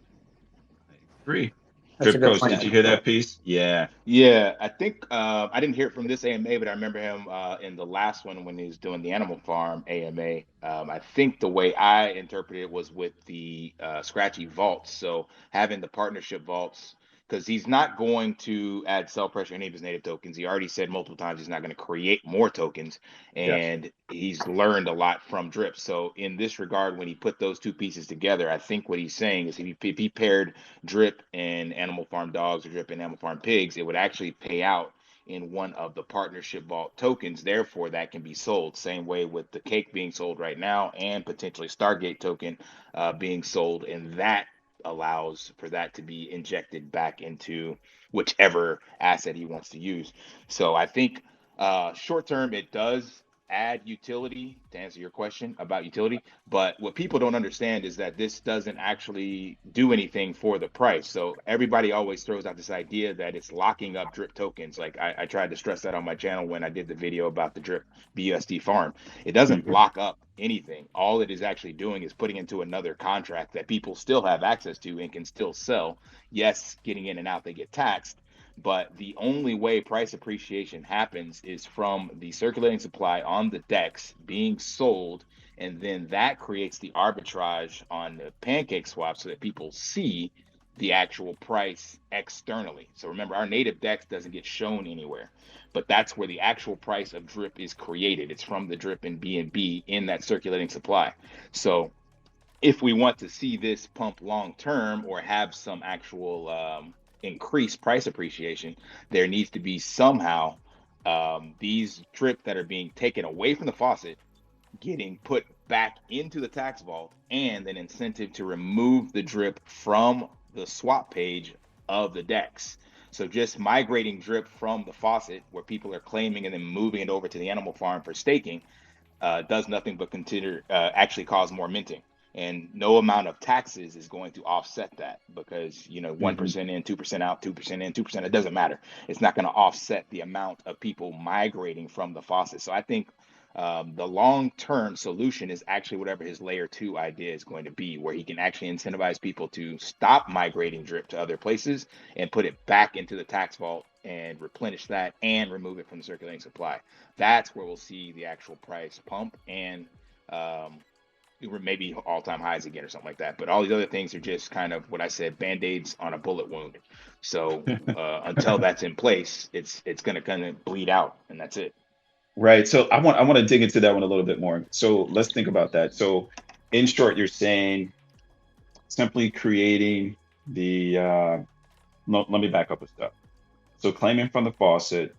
I agree. That's a Drip good Coach, point. did you hear that piece? Yeah. Yeah, I think I didn't hear it from this AMA, but I remember him in the last one when he was doing the Animal Farm AMA. I think the way I interpreted it was with the Scratchy vaults. So having the partnership vaults, because he's not going to add sell pressure any of his native tokens. He already said multiple times he's not going to create more tokens, Yes. and he's learned a lot from Drip. So in this regard, when he put those two pieces together, I think what he's saying is if he paired Drip and Animal Farm dogs or Drip and Animal Farm pigs, it would actually pay out in one of the partnership vault tokens. Therefore, that can be sold. Same way with the cake being sold right now and potentially Stargate token being sold. And that allows for that to be injected back into whichever asset he wants to use. So I think short term, it does add utility to answer your question about utility. But what people don't understand is that this doesn't actually do anything for the price. So everybody always throws out this idea that it's locking up Drip tokens. Like I tried to stress that on my channel when I did the video about the Drip BUSD farm. It doesn't lock up anything. All it is actually doing is putting into another contract that people still have access to and can still sell. Yes, getting in and out, they get taxed. But the only way price appreciation happens is from the circulating supply on the DEX being sold, and then that creates the arbitrage on the pancake swap so that people see the actual price externally. So remember, our native DEX doesn't get shown anywhere, but that's where the actual price of Drip is created. It's from the Drip and BNB in that circulating supply. So if we want to see this pump long term or have some actual increased price appreciation, there needs to be somehow these Drip that are being taken away from the faucet getting put back into the tax vault, and an incentive to remove the Drip from the swap page of the DEX. So just migrating Drip from the faucet where people are claiming and then moving it over to the Animal Farm for staking does nothing but actually cause more minting. And no amount of taxes is going to offset that, because 1% in, 2% out, 2% in, 2%, it doesn't matter. It's not going to offset the amount of people migrating from the faucet. So I think the long-term solution is actually whatever his layer 2 idea is going to be, where he can actually incentivize people to stop migrating Drip to other places and put it back into the tax vault and replenish that and remove it from the circulating supply. That's where we'll see the actual price pump and maybe all-time highs again or something like that. But all these other things are just kind of what I said, band-aids on a bullet wound. So until that's in place, it's going to kind of bleed out, and that's it. Right. So I want to dig into that one a little bit more. So let's think about that. So in short, you're saying simply creating the let me back up a step. So claiming from the faucet,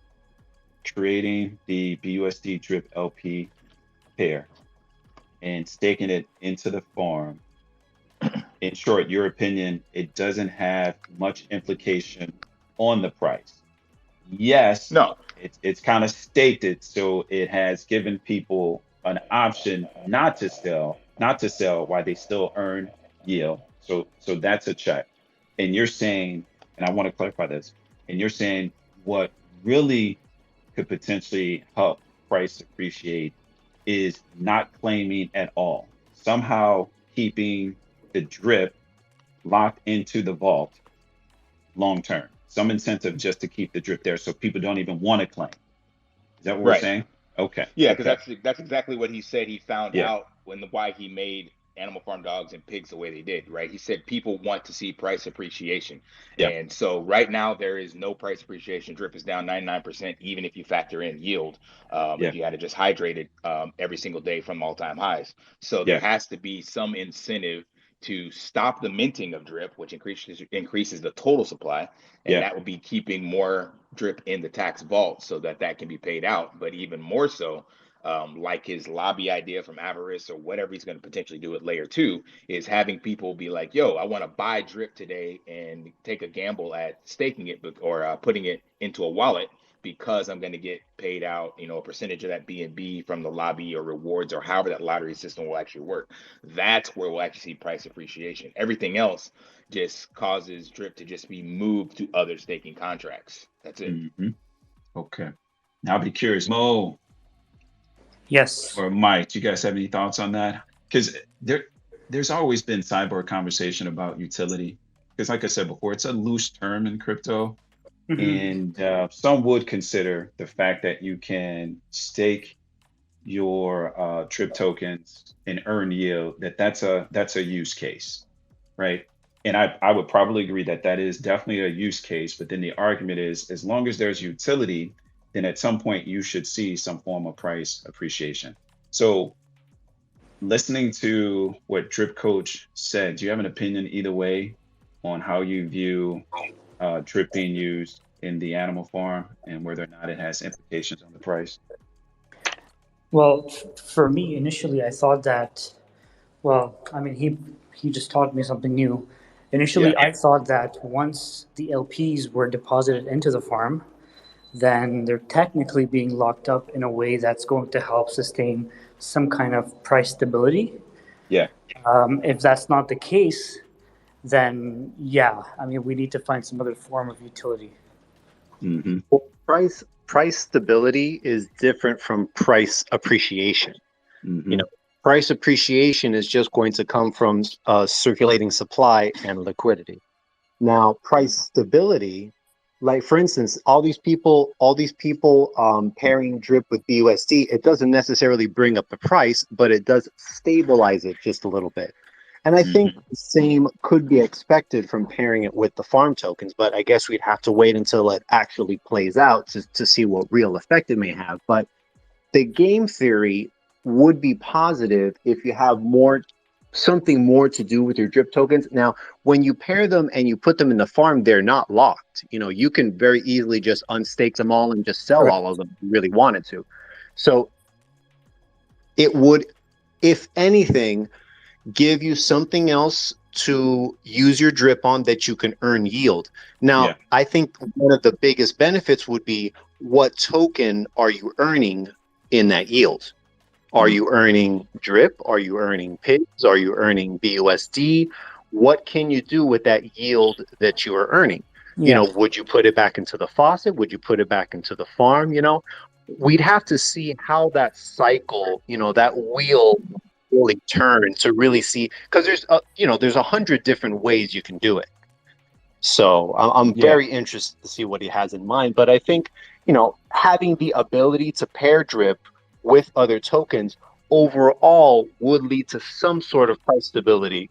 creating the BUSD Drip LP pair, and staking it into the farm. In short, your opinion, it doesn't have much implication on the price. Yes, No. It's kind of staked it, so it has given people an option not to sell while they still earn yield. So that's a check. And you're saying, and I want to clarify this, and you're saying what really could potentially help price appreciate is not claiming at all, somehow keeping the Drip locked into the vault long term, some incentive just to keep the Drip there so people don't even want to claim. Is that what we're saying? Okay. Yeah, because that's exactly what he said he found Yeah. out why he made Animal Farm dogs and pigs the way they did, right? He said people want to see price appreciation. Yeah. And so right now there is no price appreciation. Drip is down 99%, even if you factor in yield, if you had to just hydrate it every single day from all-time highs. So there has to be some incentive to stop the minting of Drip, which increases the total supply, and that would be keeping more Drip in the tax vault so that can be paid out. But even more so, like his lobby idea from Avarice or whatever he's going to potentially do at layer 2, is having people be like, yo, I want to buy Drip today and take a gamble at staking it or putting it into a wallet, because I'm going to get paid out, a percentage of that BNB from the lobby or rewards or however that lottery system will actually work. That's where we'll actually see price appreciation. Everything else just causes Drip to just be moved to other staking contracts. That's it. Okay. Now I'll be curious, Mo. Yes. Or Mike, do you guys have any thoughts on that? Because there's always been cyborg conversation about utility. Because like I said before, it's a loose term in crypto. And some would consider the fact that you can stake your trip tokens and earn yield, that's a use case, right? And I would probably agree that that is definitely a use case. But then the argument is, as long as there's utility, then at some point you should see some form of price appreciation. So listening to what Drip Coach said, do you have an opinion either way on how you view drip being used in the animal farm and whether or not it has implications on the price? Well, for me, initially, I thought that, well, I mean, he just taught me something new. Initially, Yeah. I thought that once the LPs were deposited into the farm, then they're technically being locked up in a way that's going to help sustain some kind of price stability. Yeah. If that's not the case, then yeah, I mean, we need to find some other form of utility. Mm-hmm. Well, price stability is different from price appreciation. Mm-hmm. You know, price appreciation is just going to come from circulating supply and liquidity. Now, price stability, like for instance, all these people pairing drip with BUSD, it doesn't necessarily bring up the price, but it does stabilize it just a little bit. And I think the same could be expected from pairing it with the farm tokens, but I guess we'd have to wait until it actually plays out to see what real effect it may have. But the game theory would be positive if you have something more to do with your drip tokens. Now, when you pair them and you put them in the farm, they're not locked. You know, you can very easily just unstake them all and just sell all of them if you really wanted to. So it would, if anything, give you something else to use your drip on that you can earn yield. Now, I think one of the biggest benefits would be, what token are you earning in that yield? Are you earning drip? Are you earning pigs? Are you earning BUSD? What can you do with that yield that you are earning? Yeah. You know, would you put it back into the faucet? Would you put it back into the farm? You know, we'd have to see how that cycle, you know, that wheel really turn to really see, because there's 100 different ways you can do it. So I'm very interested to see what he has in mind. But I think, you know, having the ability to pair drip with other tokens overall would lead to some sort of price stability,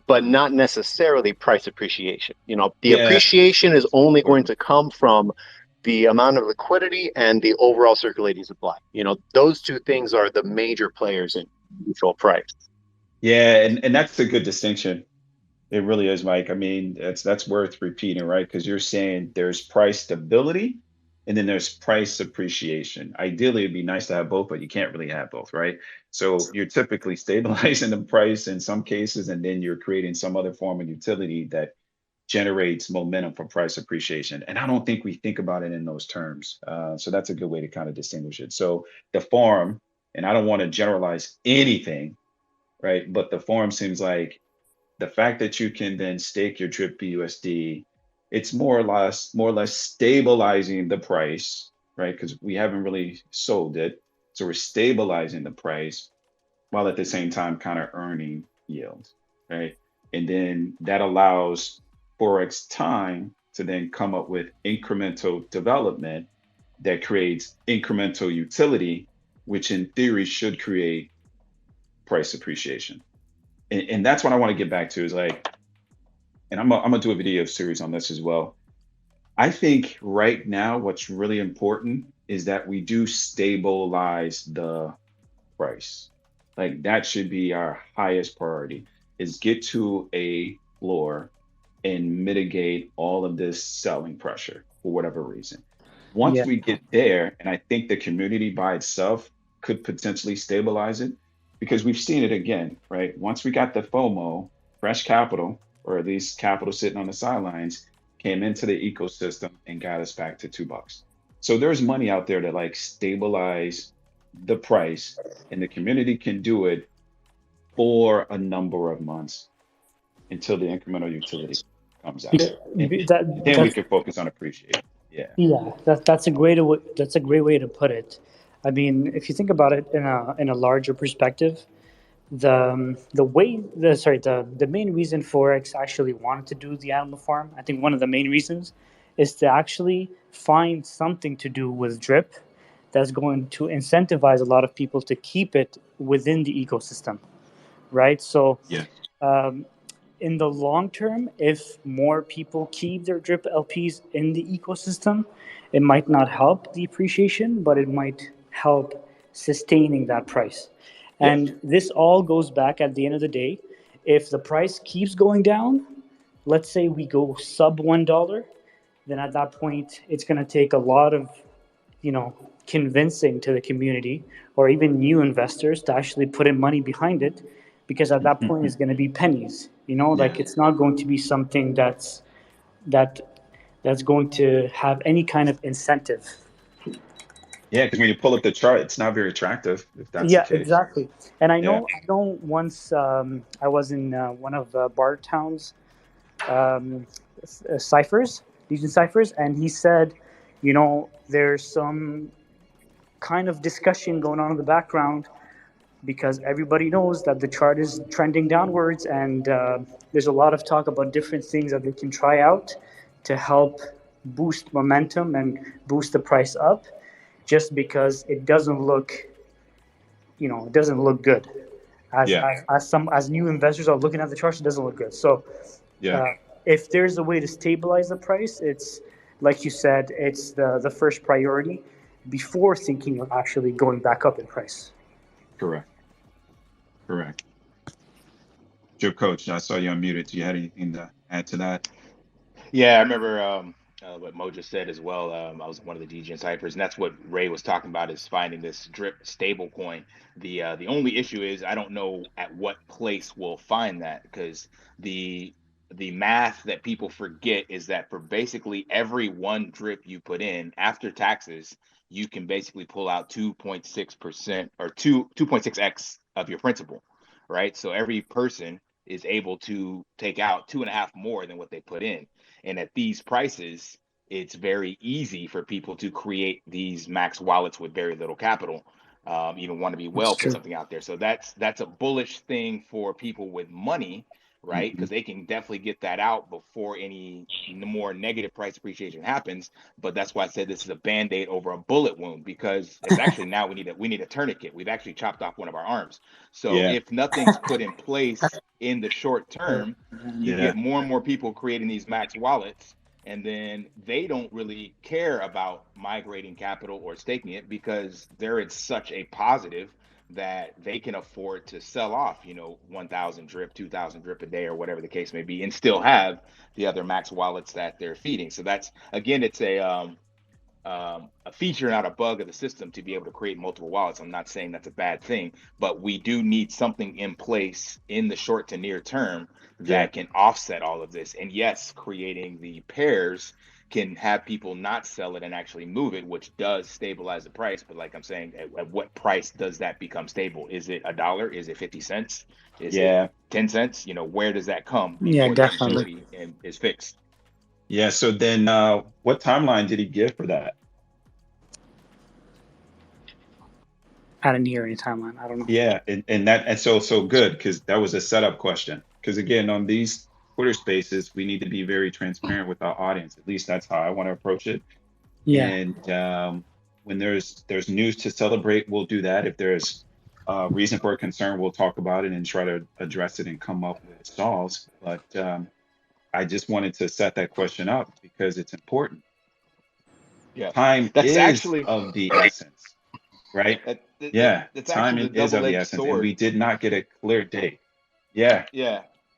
but not necessarily price appreciation. You know, the appreciation is only going to come from the amount of liquidity and the overall circulating supply. You know, those two things are the major players in neutral price. Yeah, and that's a good distinction. It really is, Mike. I mean, that's worth repeating, right? Because you're saying there's price stability and then there's price appreciation. Ideally, it'd be nice to have both, but you can't really have both, right? So you're typically stabilizing the price in some cases, and then you're creating some other form of utility that generates momentum for price appreciation. And I don't think we think about it in those terms. So that's a good way to kind of distinguish it. So the farm, and I don't want to generalize anything, right? But the farm seems like the fact that you can then stake your drip BUSD, it's more or less stabilizing the price, right? Because we haven't really sold it. So we're stabilizing the price while at the same time kind of earning yield, right? And then that allows Forex time to then come up with incremental development that creates incremental utility, which in theory should create price appreciation. And that's what I want to get back to is like, and I'm gonna do a video series on this as well. I think right now what's really important is that we do stabilize the price. Like that should be our highest priority, is get to a floor and mitigate all of this selling pressure for whatever reason. Once we get there, and I think the community by itself could potentially stabilize it, because we've seen it again, right? Once we got the FOMO, fresh capital, or at least capital sitting on the sidelines, came into the ecosystem and got us back to $2. So there's money out there to like stabilize the price, and the community can do it for a number of months until the incremental utility comes out. Then we can focus on appreciation. Yeah. Yeah, that's a great way to put it. I mean, if you think about it in a larger perspective, the main reason Forex actually wanted to do the animal farm, I think one of the main reasons, is to actually find something to do with drip that's going to incentivize a lot of people to keep it within the ecosystem, right? So Yeah. um, in the long term, if more people keep their drip LPs in the ecosystem, it might not help the appreciation, but it might help sustaining that price. Yeah. And this all goes back at the end of the day. If the price keeps going down, let's say we go sub $1, then at that point, it's going to take a lot of, convincing to the community or even new investors to actually put in money behind it, because at that point it's going to be pennies. Like Yeah. it's not going to be something that that's going to have any kind of incentive. Yeah, because when you pull up the chart, it's not very attractive if that's the Yeah, case. exactly. And I Yeah. know once I was in one of Bartown's ciphers, Legion ciphers, and he said, there's some kind of discussion going on in the background because everybody knows that the chart is trending downwards, and there's a lot of talk about different things that they can try out to help boost momentum and boost the price up, just because it doesn't look, it doesn't look good. Yeah. As new investors are looking at the chart, it doesn't look good. So Yeah. if there's a way to stabilize the price, it's like you said, it's the first priority before thinking of actually going back up in price. Correct. Joe Coach, I saw you unmuted. Do you have anything to add to that? Yeah, I remember what Mo just said as well. I was one of the DJ ciphers, and that's what Ray was talking about, is finding this drip stable coin. The only issue is I don't know at what place we'll find that, because the math that people forget is that for basically every one drip you put in after taxes, you can basically pull out 2.6% or 2.6x of your principal, right? So every person is able to take out 2.5 more than what they put in. And at these prices, it's very easy for people to create these max wallets with very little capital. Even want to be well, put something out there. So that's a bullish thing for people with money, right? Because they can definitely get that out before any more negative price appreciation happens. But that's why I said this is a band-aid over a bullet wound, because it's actually now we need a tourniquet. We've actually chopped off one of our arms. So if nothing's put in place in the short term, you get more and more people creating these max wallets, and then they don't really care about migrating capital or staking it because they're in such a positive that they can afford to sell off, 1,000 drip, 2,000 drip a day, or whatever the case may be, and still have the other max wallets that they're feeding. So that's, again, it's a feature, not a bug of the system, to be able to create multiple wallets. I'm not saying that's a bad thing, but we do need something in place in the short to near term that can offset all of this. And yes, creating the pairs can have people not sell it and actually move it, which does stabilize the price. But like I'm saying, at what price does that become stable? Is it $1? Is it 50 cents? Is it 10 cents? Where does that come before the stability is fixed? Yeah. So then what timeline did he give for that? I didn't hear any timeline. I don't know. Yeah, and so good, because that was a setup question. Because again, on these Twitter Spaces, we need to be very transparent with our audience. At least that's how I want to approach it. Yeah. And when there's news to celebrate, we'll do that. If there's reason for concern, we'll talk about it and try to address it and come up with solves. But I just wanted to set that question up because it's important. Yeah, time that's is actually of the essence, right? That's Time actually the is of the double-edged essence, and sword. we did not get a clear date. Yeah,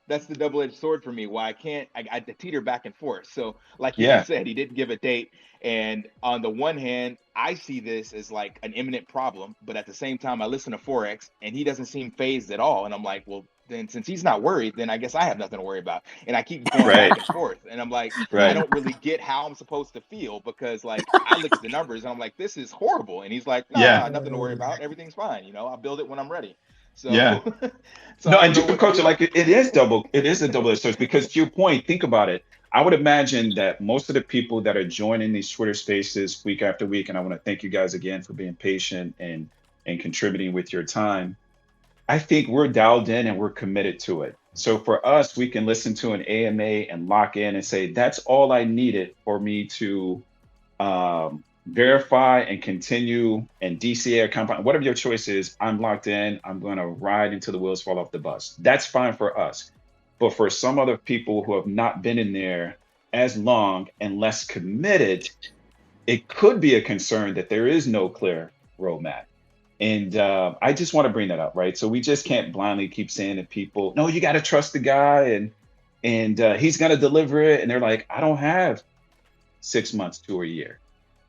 That's the double-edged sword for me. Why I teeter back and forth. So like you Yeah. just said, he didn't give a date. And on the one hand, I see this as like an imminent problem, but at the same time, I listen to Forex and he doesn't seem phased at all. And I'm like, well, then since he's not worried, then I guess I have nothing to worry about. And I keep going Right. back and forth. And I'm like, I right. don't really get how I'm supposed to feel, because like I look at the numbers and I'm like, this is horrible. And he's like, no, Yeah. nothing to worry about. Everything's fine. I'll build it when I'm ready. So, Yeah. so No, I and don't know Coach, what to do. like it is a double-edged sword, because to your point, think about it. I would imagine that most of the people that are joining these Twitter spaces week after week, and I want to thank you guys again for being patient and contributing with your time. I think we're dialed in and we're committed to it. So for us, we can listen to an AMA and lock in and say, that's all I needed for me to verify and continue and DCA or compound, whatever your choice is. I'm locked in. I'm going to ride until the wheels fall off the bus. That's fine for us. But for some other people who have not been in there as long and less committed, it could be a concern that there is no clear roadmap. And I just want to bring that up, right? So we just can't blindly keep saying to people, no, you got to trust the guy and he's going to deliver it. And they're like, I don't have 6 months to a year.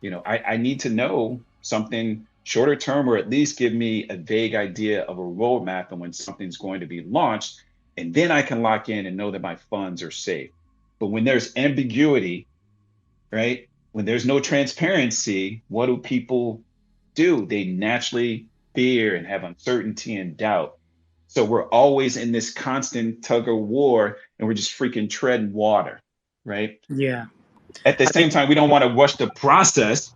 You know, I need to know something shorter term, or at least give me a vague idea of a roadmap and when something's going to be launched. And then I can lock in and know that my funds are safe. But when there's ambiguity, right? When there's no transparency, what do people do? They naturally fear and have uncertainty and doubt. So we're always in this constant tug of war and we're just freaking treading water, right? Yeah. At the same time, we don't want to rush the process.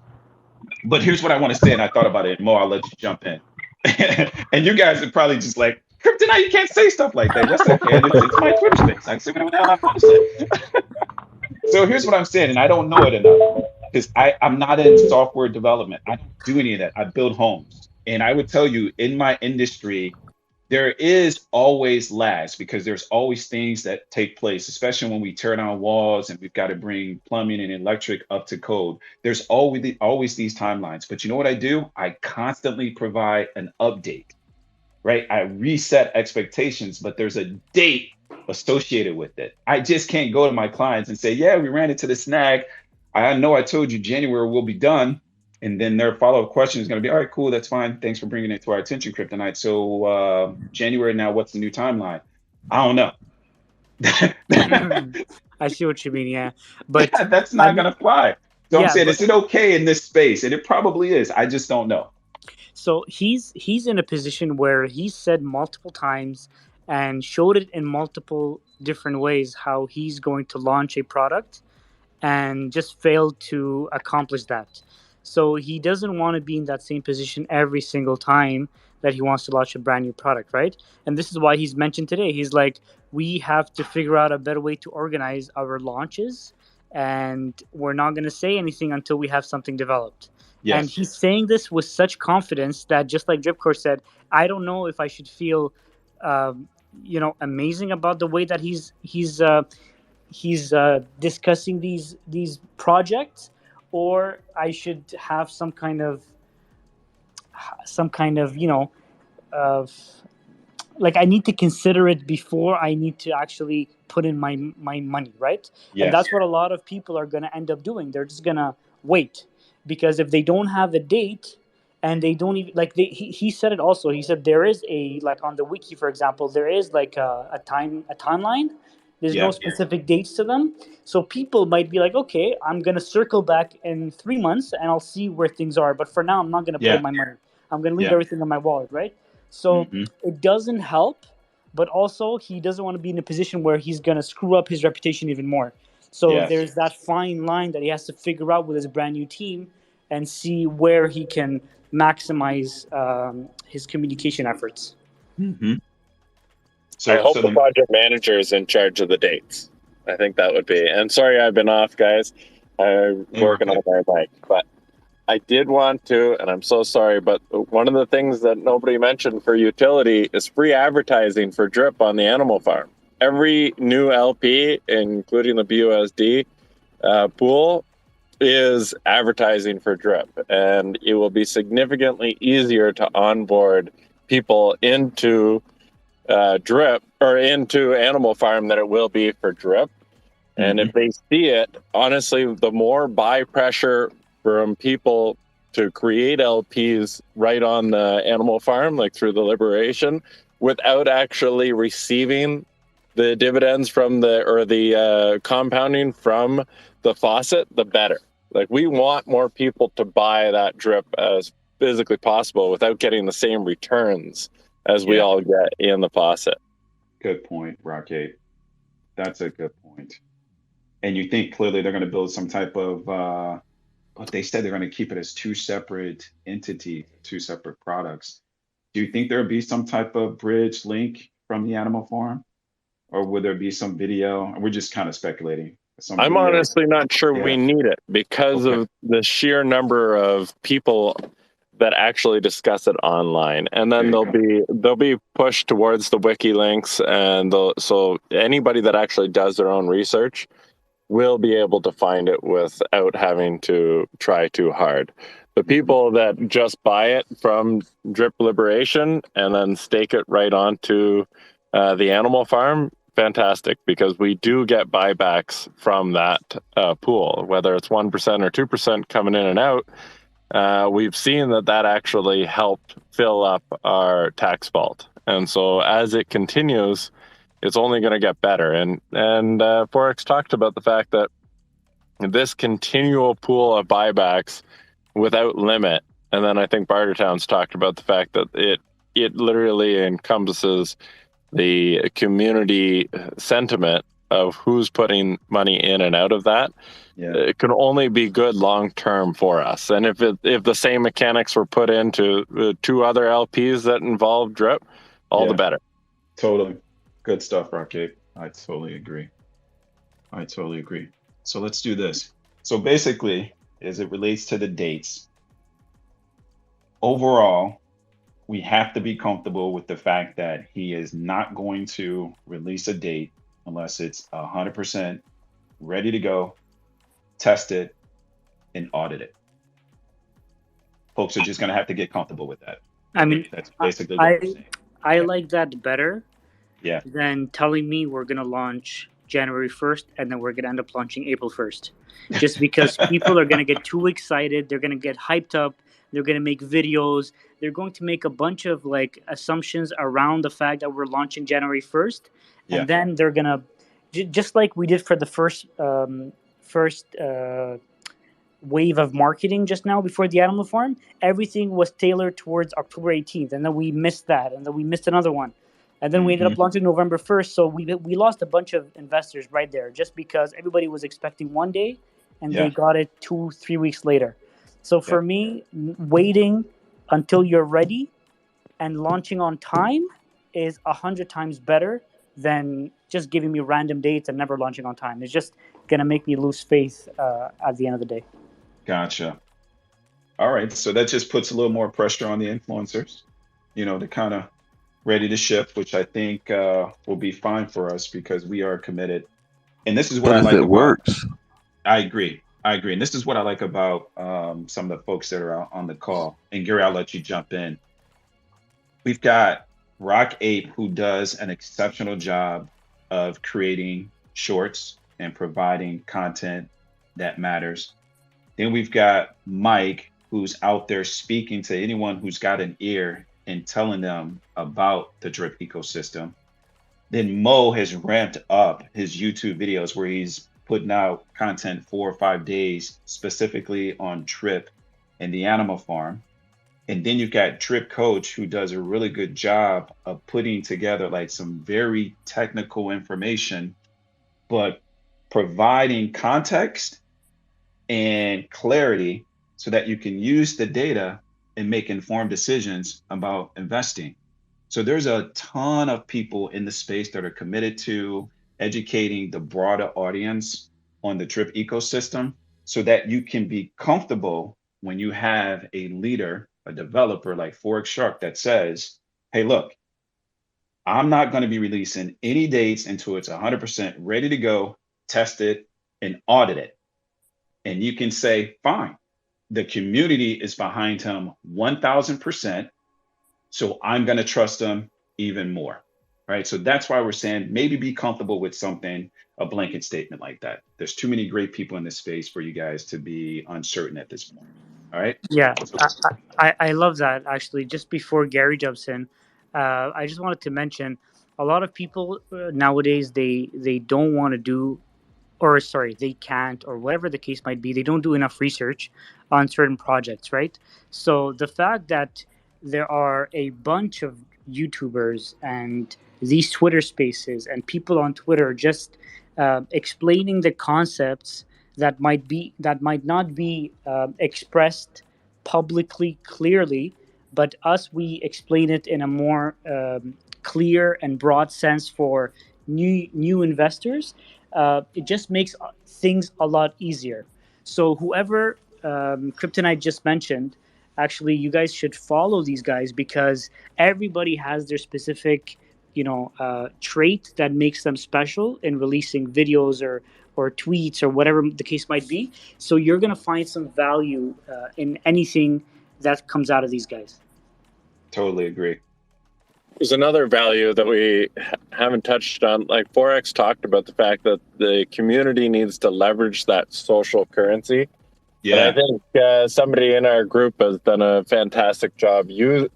But here's what I want to say, and I thought about it more. I'll let you jump in. And you guys are probably just like, Kryptonite, you can't say stuff like that. Yes, I can. It's my Twitter space. I can say whatever the hell I want to say. So here's what I'm saying, and I don't know it enough because I'm not in software development. I don't do any of that. I build homes. And I would tell you, in my industry, there is always lags because there's always things that take place, especially when we tear down walls and we've got to bring plumbing and electric up to code. There's always these timelines. But you know what I do? I constantly provide an update, right? I reset expectations, but there's a date associated with it. I just can't go to my clients and say, yeah, we ran into the snag. I know I told you January will be done. And then their follow-up question is going to be, all right, cool, that's fine. Thanks for bringing it to our attention, Kryptonite. So January now, what's the new timeline? I don't know. I see what you mean, yeah. But yeah, that's not going to fly. So yeah, I'm saying, is it okay in this space? And it probably is. I just don't know. So he's in a position where he said multiple times and showed it in multiple different ways how he's going to launch a product and just failed to accomplish that. So he doesn't want to be in that same position every single time that he wants to launch a brand new product, right? And this is why he's mentioned today. He's like, we have to figure out a better way to organize our launches, and we're not going to say anything until we have something developed. Yes. And he's saying this with such confidence that, just like Dripcore said, I don't know if I should feel, amazing about the way that he's discussing these projects, or I should have some kind of like I need to consider it before I need to actually put in my money, right? Yes. And that's what a lot of people are going to end up doing. They're just going to wait, because if they don't have a date and they don't even he said it also. He said there is on the wiki, for example, there is a timeline. There's no specific dates to them. So people might be like, okay, I'm going to circle back in 3 months and I'll see where things are. But for now, I'm not going to put in my money. I'm going to leave everything in my wallet, right? So it doesn't help, but also he doesn't want to be in a position where he's going to screw up his reputation even more. So there's that fine line that he has to figure out with his brand new team and see where he can maximize his communication efforts. Mm-hmm. So, I hope the project manager is in charge of the dates. I think that would be. And sorry, I've been off, guys. I'm working on my mic, but I did want to, and I'm so sorry, but one of the things that nobody mentioned for utility is free advertising for drip on the animal farm. Every new LP, including the BUSD pool, is advertising for drip, and it will be significantly easier to onboard people into drip or into animal farm than it will be for drip. And if they see it, honestly, the more buy pressure from people to create LPs right on the animal farm, like through the liberation, without actually receiving the dividends from the compounding from the faucet, the better. Like, we want more people to buy that drip as physically possible without getting the same returns as we all get in the faucet. Good point, Rocket. That's a good point. and you think clearly they're going to build some type of, but they said they're going to keep it as two separate entities, two separate products. Do you think there'll be some type of bridge link from the animal farm, or would there be some video? We're just kind of speculating. I'm honestly not sure we need it because of the sheer number of people that actually discuss it online, and then they'll be pushed towards the wiki links, and so anybody that actually does their own research will be able to find it without having to try too hard. The people that just buy it from Drip Liberation and then stake it right onto the animal farm, fantastic, because we do get buybacks from that pool, whether it's 1% or 2% coming in and out. We've seen that actually helped fill up our tax vault, and so as it continues, it's only going to get better. And Forex talked about the fact that this continual pool of buybacks without limit, and then I think Bartertown's talked about the fact that it literally encompasses the community sentiment of who's putting money in and out of that. It can only be good long term for us. And if the same mechanics were put into two other LPs that involve Drip, all the better. Totally. Good stuff, Rocket. I totally agree. So let's do this. So basically, as it relates to the dates, overall, we have to be comfortable with the fact that he is not going to release a date unless it's 100% ready to go, test it, and audit it. Folks are just going to have to get comfortable with that. I mean, that's basically what we're saying. I like that better Yeah. than telling me we're going to launch January 1st and then we're going to end up launching April 1st. Just because people are going to get too excited. They're going to get hyped up. They're going to make videos. They're going to make a bunch of like assumptions around the fact that we're launching January 1st. And then they're going to, just like we did for the first wave of marketing just now before the animal farm, everything was tailored towards October 18th. And then we missed that. And then we missed another one. And then we ended up launching November 1st. So we lost a bunch of investors right there just because everybody was expecting one day and they got it 2-3 weeks later. So for me, waiting until you're ready and launching on time is 100 times better than just giving me random dates and never launching on time. It's just going to make me lose faith at the end of the day. Gotcha. All right. So that just puts a little more pressure on the influencers, to kind of ready to ship, which I think will be fine for us because we are committed. And this is what I like about it. Works. I agree. And this is what I like about some of the folks that are on the call. And Gary, I'll let you jump in. We've got Rock Ape, who does an exceptional job of creating shorts and providing content that matters. Then we've got Mike, who's out there speaking to anyone who's got an ear and telling them about the Drip ecosystem. Then Mo has ramped up his YouTube videos where he's putting out content 4 or 5 days specifically on Drip and the animal farm. And then you've got Drip Coach, who does a really good job of putting together like some very technical information, but providing context and clarity so that you can use the data and make informed decisions about investing. So there's a ton of people in the space that are committed to educating the broader audience on the Drip ecosystem so that you can be comfortable when you have a leader, a developer like Forex Shark that says, hey, look, I'm not going to be releasing any dates until it's 100% ready to go, test it, and audit it. And you can say, fine, the community is behind him 1,000%. So I'm going to trust him even more. Right. So that's why we're saying maybe be comfortable with something, a blanket statement like that. There's too many great people in this space for you guys to be uncertain at this point. All right. Yeah, I love that. Actually, just before Gary jumps in, I just wanted to mention a lot of people nowadays, they don't want to do, or sorry, they can't, or whatever the case might be. They don't do enough research on certain projects. Right. So the fact that there are a bunch of YouTubers and these Twitter spaces and people on Twitter just explaining the concepts that might not be expressed publicly clearly, but we explain it in a more clear and broad sense for new investors. It just makes things a lot easier. So whoever Kryptonite just mentioned, actually, you guys should follow these guys because everybody has their specific, trait that makes them special in releasing videos or tweets or whatever the case might be. So you're gonna find some value in anything that comes out of these guys. Totally agree. There's another value that we haven't touched on. Like Forex talked about the fact that the community needs to leverage that social currency. Yeah. And I think somebody in our group has done a fantastic job using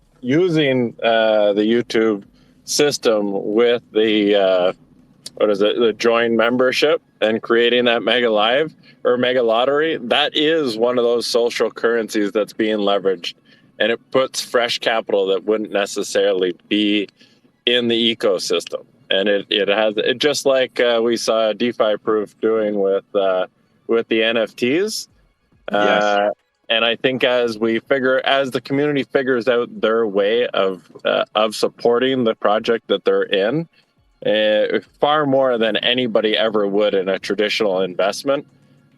the YouTube system with the the join membership and creating that mega live or mega lottery. That is one of those social currencies that's being leveraged, and it puts fresh capital that wouldn't necessarily be in the ecosystem. And it has just like we saw DeFi Proof doing with the NFTs. Yes. And I think as the community figures out their way of supporting the project that they're in, far more than anybody ever would in a traditional investment,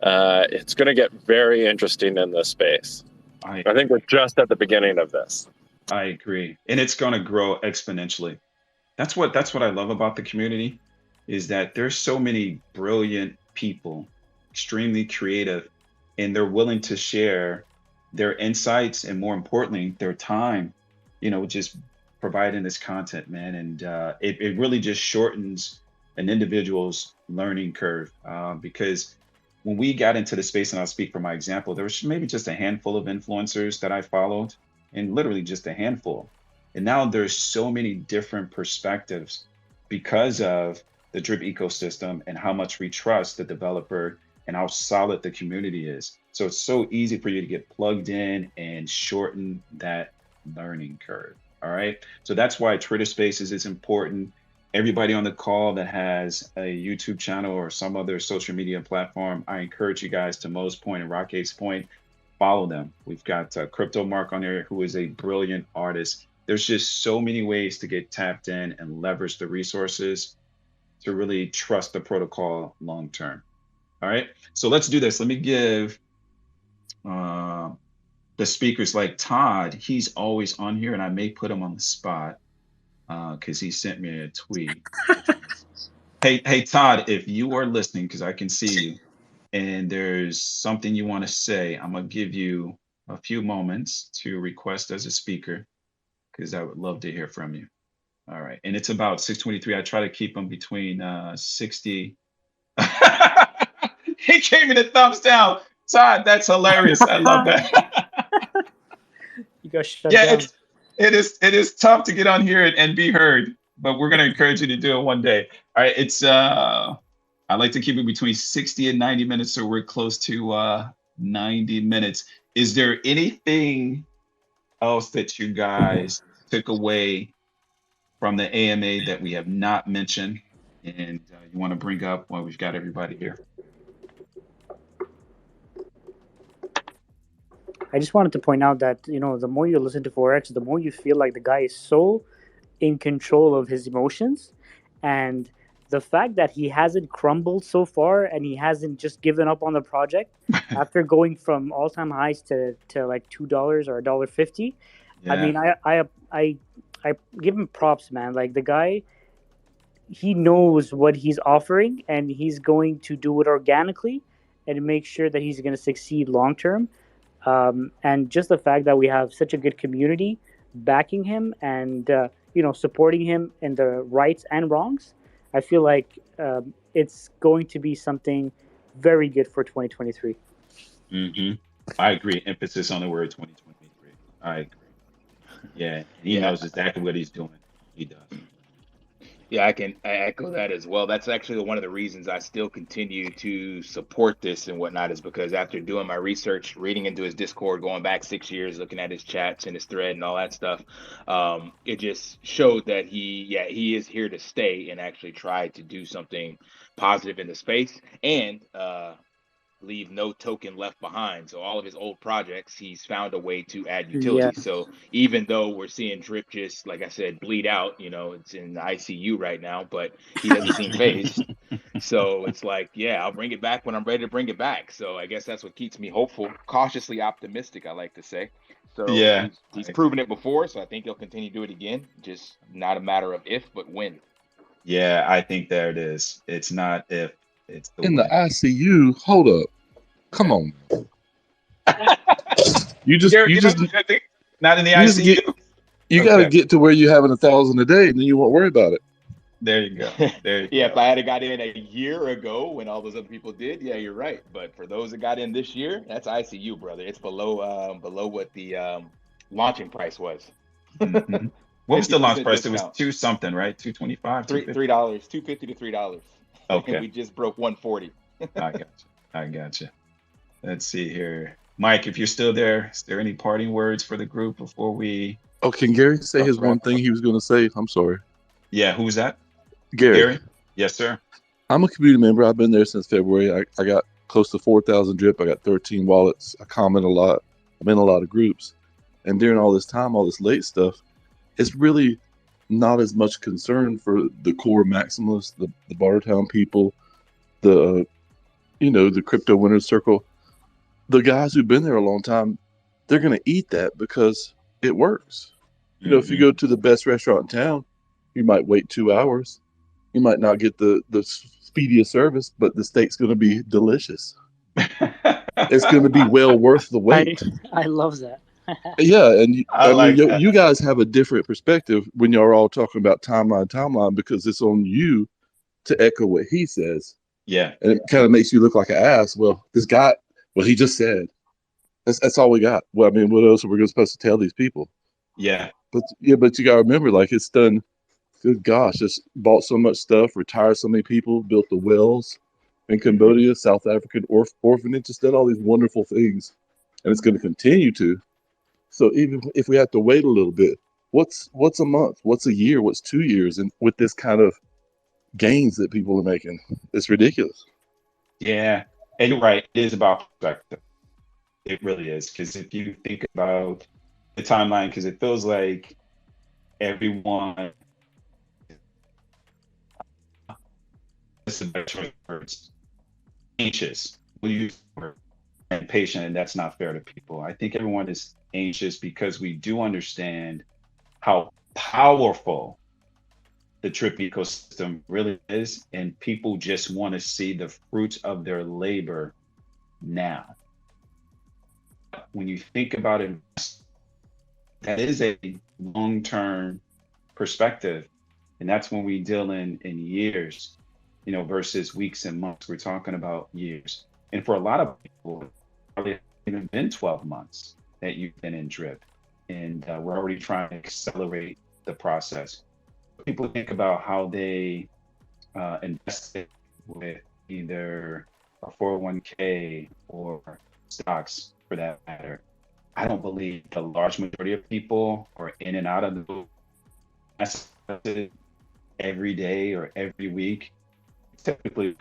it's going to get very interesting in this space. I think we're just at the beginning of this. I agree, and it's going to grow exponentially. That's what I love about the community, is that there's so many brilliant people, extremely creative, and they're willing to share their insights and, more importantly, their time, just providing this content, man. And it really just shortens an individual's learning curve, because when we got into the space, and I'll speak from my example, there was maybe just a handful of influencers that I followed, and literally just a handful. And now there's so many different perspectives because of the Drip ecosystem and how much we trust the developer and how solid the community is. So it's so easy for you to get plugged in and shorten that learning curve. All right. So that's why Twitter Spaces is important. Everybody on the call that has a YouTube channel or some other social media platform, I encourage you guys to Mo's point and Rockade's point, follow them. We've got Crypto Mark on there, who is a brilliant artist. There's just so many ways to get tapped in and leverage the resources to really trust the protocol long term. All right, so let's do this. Let me give the speakers, like Todd. He's always on here, and I may put him on the spot because he sent me a tweet. Hey, Todd, if you are listening, because I can see you, and there's something you want to say, I'm going to give you a few moments to request as a speaker, because I would love to hear from you. All right. And it's about 6:23. I try to keep them between 60. He gave me the thumbs down. Todd, that's hilarious. I love that. You got shut down. It is tough to get on here and be heard, but we're going to encourage you to do it one day. All right. It's I like to keep it between 60 and 90 minutes, so we're close to 90 minutes. Is there anything else that you guys took away from the AMA that we have not mentioned and you want to bring up while we've got everybody here? I just wanted to point out that, the more you listen to Forex, the more you feel like the guy is so in control of his emotions. And the fact that he hasn't crumbled so far and he hasn't just given up on the project after going from all-time highs to like $2 or $1.50. Yeah. I mean, I give him props, man. Like, the guy, he knows what he's offering, and he's going to do it organically and make sure that he's going to succeed long term. And just the fact that we have such a good community backing him and supporting him in the rights and wrongs, I feel like it's going to be something very good for 2023. Mm-hmm. I agree. Emphasis on the word 2023. I agree. Yeah, he knows exactly what he's doing. He does. Yeah, I echo that as well. That's actually one of the reasons I still continue to support this and whatnot, is because after doing my research, reading into his Discord, going back 6 years, looking at his chats and his thread and all that stuff, it just showed that he is here to stay and actually try to do something positive in the space, and leave no token left behind. So all of his old projects, he's found a way to add Yeah. utility. So even though we're seeing Drip just, like I said, bleed out, it's in the ICU right now, but he doesn't seem phased. So it's like, yeah, I'll bring it back when I'm ready to bring it back. So I guess that's what keeps me hopeful, cautiously optimistic, I like to say. So Yeah. he's proven it before, so I think he'll continue to do it again. Just not a matter of if, but when. Yeah, I think there it is. It's not if, it's the In when. the ICU, hold up. Come on. You just not in the you just ICU. You got to get to where you having 1,000 a day, and then you won't worry about it. There you go. There you Yeah, go. if I had got in a year ago when all those other people did, yeah, you're right. But for those that got in this year, that's ICU, brother. It's below what the launching price was. Mm-hmm. What was the launch price? Discount. It was $2 something, right? $2.25, $3, $2.50 to $3. Okay. And we just broke 140. I got you. Let's see here, Mike. If you're still there, is there any parting words for the group before we? Oh, can Gary say his one thing he was going to say? I'm sorry. Yeah, who's that? Gary. Yes, sir. I'm a community member. I've been there since February. I got close to 4,000 drip. I got 13 wallets. I comment a lot. I'm in a lot of groups. And during all this time, all this late stuff, it's really not as much concern for the core maximalists, the Bartertown people, the crypto winners circle. The guys who've been there a long time, they're going to eat that because it works. If you go to the best restaurant in town, you might wait 2 hours. You might not get the speediest service, but the steak's going to be delicious. It's going to be well worth the wait. I love that. Yeah, and you guys have a different perspective when you're all talking about timeline, because it's on you to echo what he says. Yeah, and it kind of makes you look like an ass. Well, this guy, he just said. That's all we got. Well, I mean, what else are we supposed to tell these people? Yeah, but you got to remember, like, it's done. Good gosh, just bought so much stuff, retired so many people, built the wells in Cambodia, South African orphanage, just done all these wonderful things, and it's going to continue to. So even if we have to wait a little bit, what's a month? What's a year? What's 2 years? And with this kind of gains that people are making, it's ridiculous. Yeah, and you're right. It is about perspective. It really is, because if you think about the timeline, because it feels like everyone. This is a better choice of words. Anxious. We'll use the word, and patient, and that's not fair to people. I think everyone is anxious because we do understand how powerful the Trip ecosystem really is, and people just want to see the fruits of their labor now. When you think about it, that is a long-term perspective, and that's when we deal in years, versus weeks and months. We're talking about years. And for a lot of people, it's probably even been 12 months that you've been in Drip, and we're already trying to accelerate the process. People think about how they invested with either a 401k or stocks, for that matter. I don't believe the large majority of people are in and out of the asset every day or every week. Typically,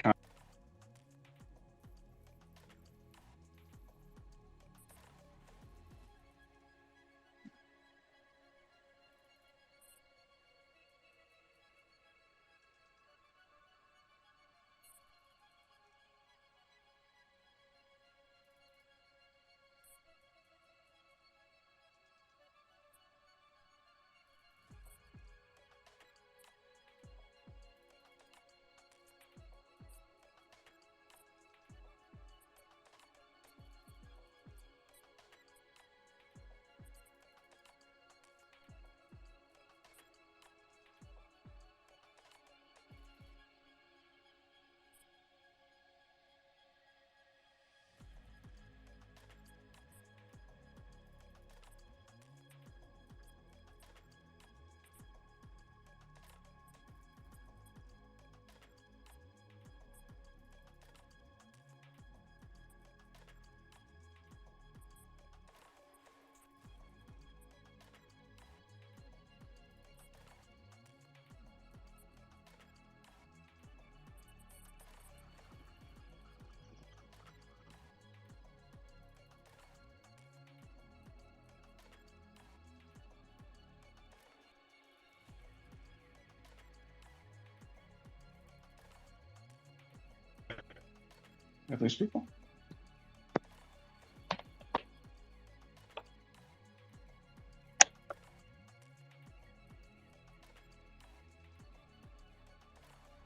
Have those people?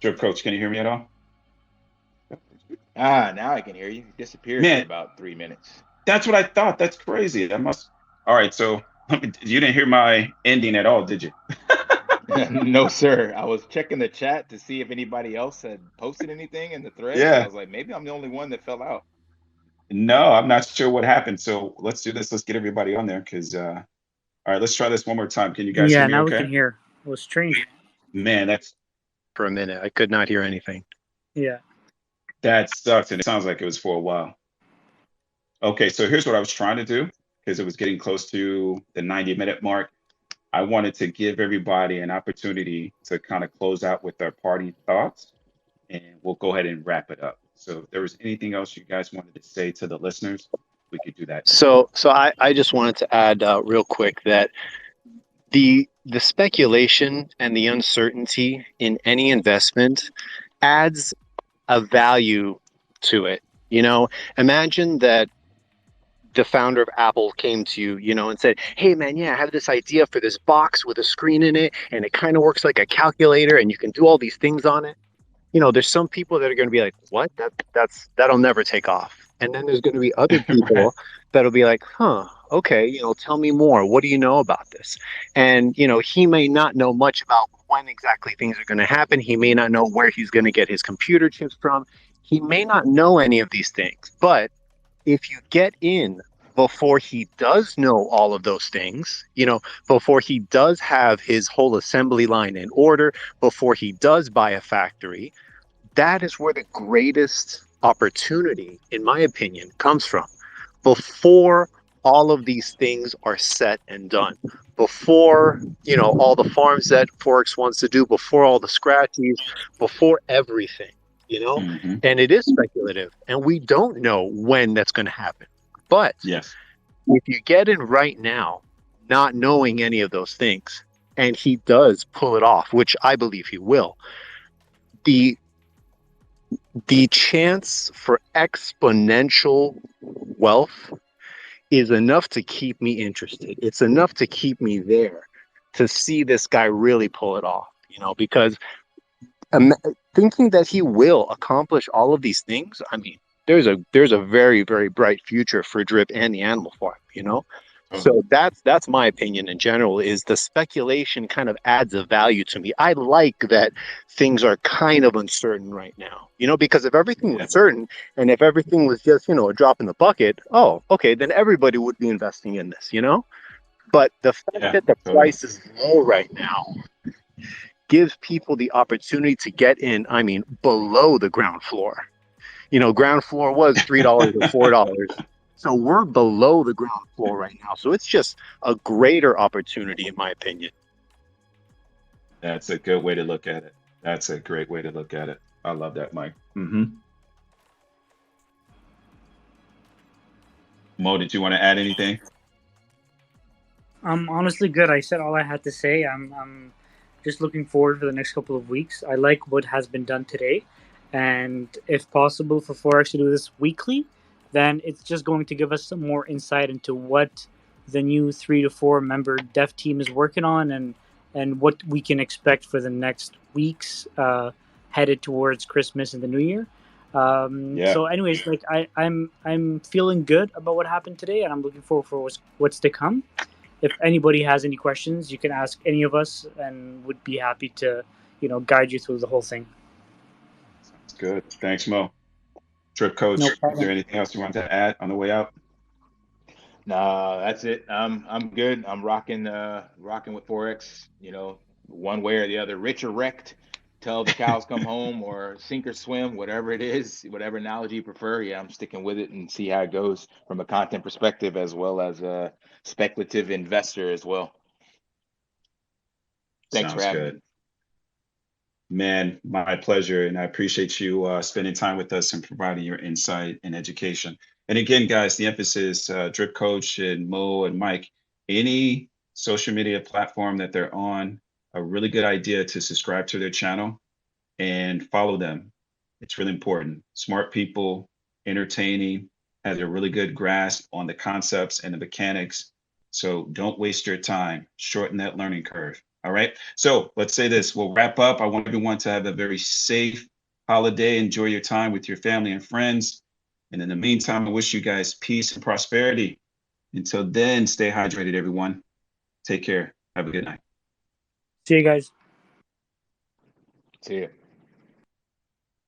Drip Coach, can you hear me at all? Now I can hear you. You disappeared for about 3 minutes. That's what I thought. That's crazy. That must. All right. So you didn't hear my ending at all, did you? No, sir. I was checking the chat to see if anybody else had posted anything in the thread. Yeah. I was like, maybe I'm the only one that fell out. No, I'm not sure what happened. So let's do this. Let's get everybody on there because. All right. Let's try this one more time. Can you guys hear me? Now okay? we can hear. It was strange. Man, that's. For a minute, I could not hear anything. Yeah. That sucks, and it sounds like it was for a while. Okay, so here's what I was trying to do because it was getting close to the 90-minute mark. I wanted to give everybody an opportunity to kind of close out with their parting thoughts, and we'll go ahead and wrap it up. So if there was anything else you guys wanted to say to the listeners, we could do that. So I just wanted to add real quick that the speculation and the uncertainty in any investment adds a value to it. You know, imagine that the founder of Apple came to you, you know, and said, "Hey man, yeah, I have this idea for this box with a screen in it, and it kind of works like a calculator, and you can do all these things on it." You know, there's some people that are going to be like, "What? That'll never take off." And then there's going to be other people that'll be like, "Huh, okay, you know, tell me more. What do you know about this?" And you know, he may not know much about when exactly things are going to happen. He may not know where he's going to get his computer chips from. He may not know any of these things, but if you get in before he does know all of those things, you know, before he does have his whole assembly line in order, before he does buy a factory, that is where the greatest opportunity, in my opinion, comes from. Before all of these things are set and done, before, you know, all the farms that Forex wants to do, before all the scratchies, before everything. You know, and it is speculative, and we don't know when that's going to happen. But yes, if you get in right now, not knowing any of those things, and he does pull it off, which I believe he will, the chance for exponential wealth is enough to keep me interested. It's enough to keep me there to see this guy really pull it off, you know, because thinking that he will accomplish all of these things, I mean, there's a very, very bright future for Drip and the animal farm, you know. So that's my opinion in general. Is the speculation kind of adds a value to me. I like that things are kind of uncertain right now, you know, because if everything was certain and if everything was just, you know, a drop in the bucket, oh, okay, then everybody would be investing in this, you know. But the fact that the price is low right now gives people the opportunity to get in, I mean, below the ground floor. You know, ground floor was $3 or $4. So we're below the ground floor right now. So it's just a greater opportunity, in my opinion. That's a good way to look at it. That's a great way to look at it. I love that, Mike. Mo, did you want to add anything? I'm honestly good. I said all I had to say. I'm just looking forward for the next couple of weeks. I like what has been done today. And if possible for Forex to do this weekly, then it's just going to give us some more insight into what the new 3 to 4 member dev team is working on and what we can expect for the next weeks headed towards Christmas and the New Year. So anyways, like I'm feeling good about what happened today, and I'm looking forward for what's to come. If anybody has any questions, you can ask any of us, and would be happy to, you know, guide you through the whole thing. Sounds good. Thanks, Mo. Drip Coach, is there anything else you want to add on the way out? No, that's it. I'm good. I'm rocking with Forex. You know, one way or the other, rich or wrecked, till the cows come home, or sink or swim, whatever it is, whatever analogy you prefer. Yeah, I'm sticking with it and see how it goes from a content perspective as well as a speculative investor as well. Thanks for having me. Man, my pleasure. And I appreciate you spending time with us and providing your insight and education. And again, guys, the emphasis, Drip Coach and Mo and Mike, any social media platform that they're on, a really good idea to subscribe to their channel and follow them. It's really important. Smart people entertaining, has a really good grasp on the concepts and the mechanics. So don't waste your time. Shorten that learning curve. All right. So let's say this. We'll wrap up. I want everyone to have a very safe holiday. Enjoy your time with your family and friends. And in the meantime, I wish you guys peace and prosperity. Until then, stay hydrated, everyone. Take care. Have a good night. See you guys. See you.